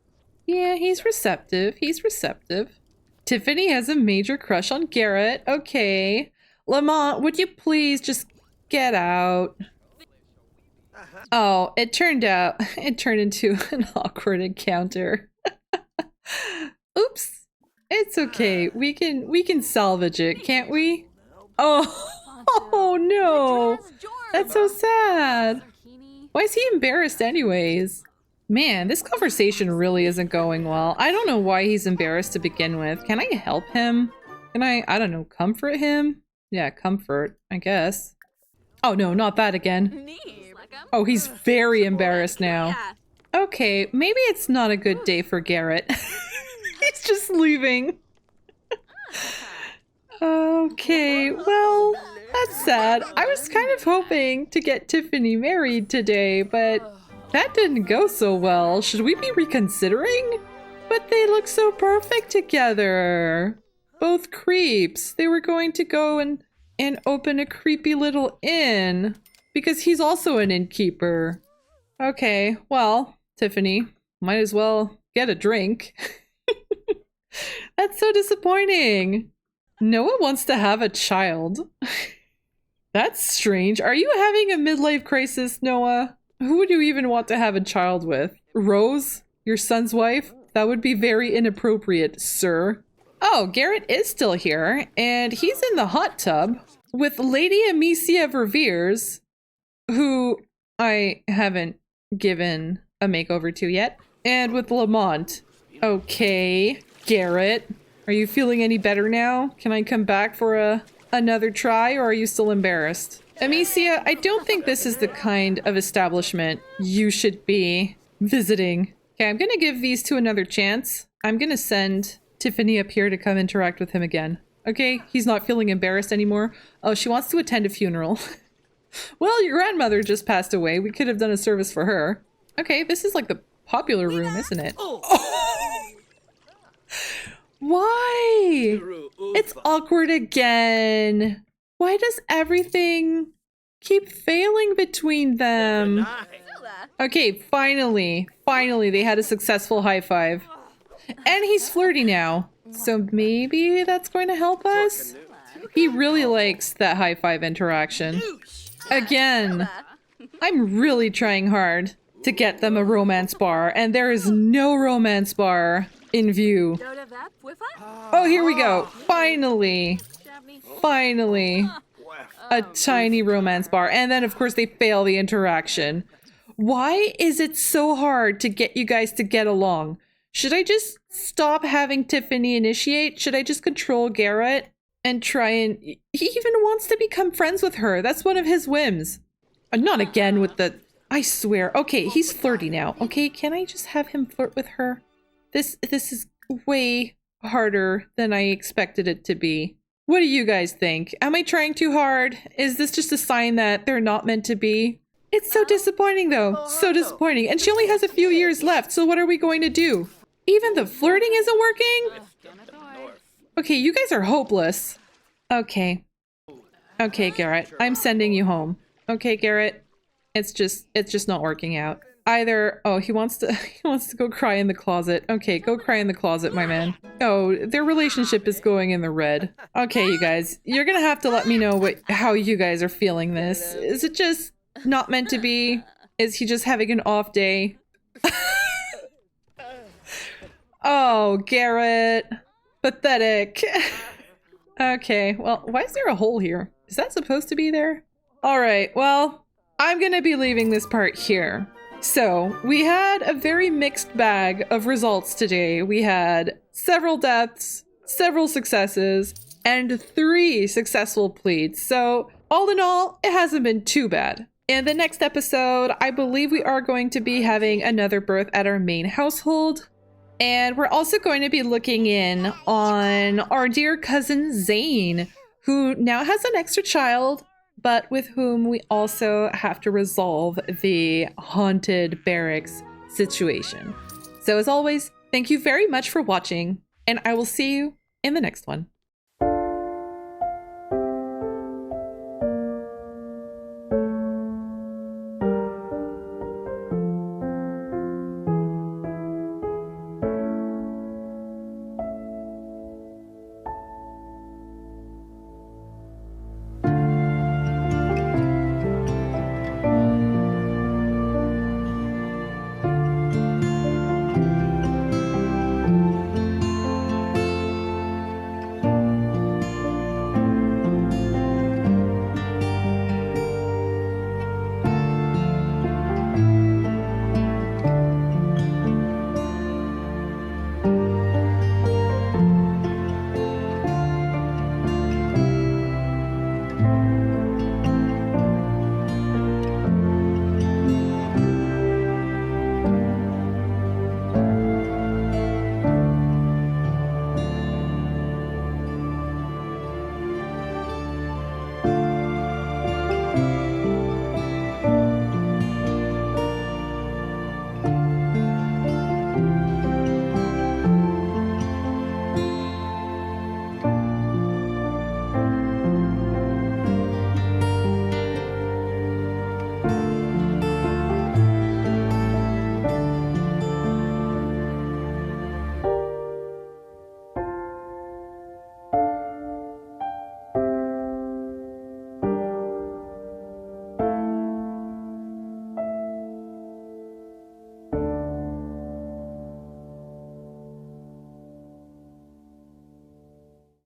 Yeah, he's receptive. He's receptive. Tiffani has a major crush on Garret. Okay. Lamont, would you please just get out? Oh, it turned into an awkward encounter. Oops. It's okay. We can salvage it, can't we? Oh no. That's so sad. Why is he embarrassed anyways? Man, this conversation really isn't going well. I don't know why he's embarrassed to begin with. Can I help him? Can I don't know, comfort him? Yeah, comfort, I guess. Oh no, not that again. Oh, he's very embarrassed now. Okay, maybe it's not a good day for Garret. He's just leaving. Okay, well, that's sad. I was kind of hoping to get Tiffani married today, but that didn't go so well. Should we be reconsidering? But they look so perfect together. Both creeps. They were going to go and open a creepy little inn because he's also an innkeeper. Okay, well, Tiffani, might as well get a drink. That's so disappointing. Noah wants to have a child. That's strange. Are you having a midlife crisis, Noah? Who would you even want to have a child with? Rose? Your son's wife? That would be very inappropriate, sir. Oh, Garret is still here, and he's in the hot tub with Lady Amicia Verveers, who I haven't given a makeover to yet, and with Lamont. Okay, Garret, are you feeling any better now? Can I come back for another try, or are you still embarrassed? Amicia, I don't think this is the kind of establishment you should be visiting. Okay, I'm gonna give these two another chance. I'm gonna send Tiffani up here to come interact with him again. Okay, he's not feeling embarrassed anymore. Oh, she wants to attend a funeral. Well, your grandmother just passed away. We could have done a service for her. Okay, this is like the popular room, isn't it? Oh. Why? It's awkward again. Why does everything keep failing between them? Okay, finally they had a successful high five. And he's flirty now. So maybe that's going to help us? He really likes that high five interaction. Again, I'm really trying hard to get them a romance bar, and there is no romance bar in view. Oh, here we go. Finally. A tiny romance bar. And then, of course, they fail the interaction. Why is it so hard to get you guys to get along? Should I just stop having Tiffani initiate? Should I just control Garret and try and... He even wants to become friends with her. That's one of his whims. Not again with the... I swear. Okay, he's flirty now. Okay, can I just have him flirt with her? This is way harder than I expected it to be. What do you guys think? Am I trying too hard? Is this just a sign that they're not meant to be? It's so disappointing though. So disappointing. And she only has a few years left, so what are we going to do? Even the flirting isn't working? Okay, you guys are hopeless. Okay. Okay, Garret. I'm sending you home. Okay, Garret. It's just not working out. Either, oh, he wants to go cry in the closet. Okay, go cry in the closet, my man. Oh, their relationship is going in the red. Okay, you guys, you're gonna have to let me know how you guys are feeling this. Is it just not meant to be? Is he just having an off day? Oh, Garret. Pathetic. Okay, well, why is there a hole here? Is that supposed to be there? All right, well, I'm gonna be leaving this part here. So, we had a very mixed bag of results today. We had several deaths, several successes, and 3 successful pleads. So, all in all, it hasn't been too bad. In the next episode, I believe we are going to be having another birth at our main household. And we're also going to be looking in on our dear cousin Zane, who now has an extra child, but with whom we also have to resolve the haunted barracks situation. So as always, thank you very much for watching, and I will see you in the next one.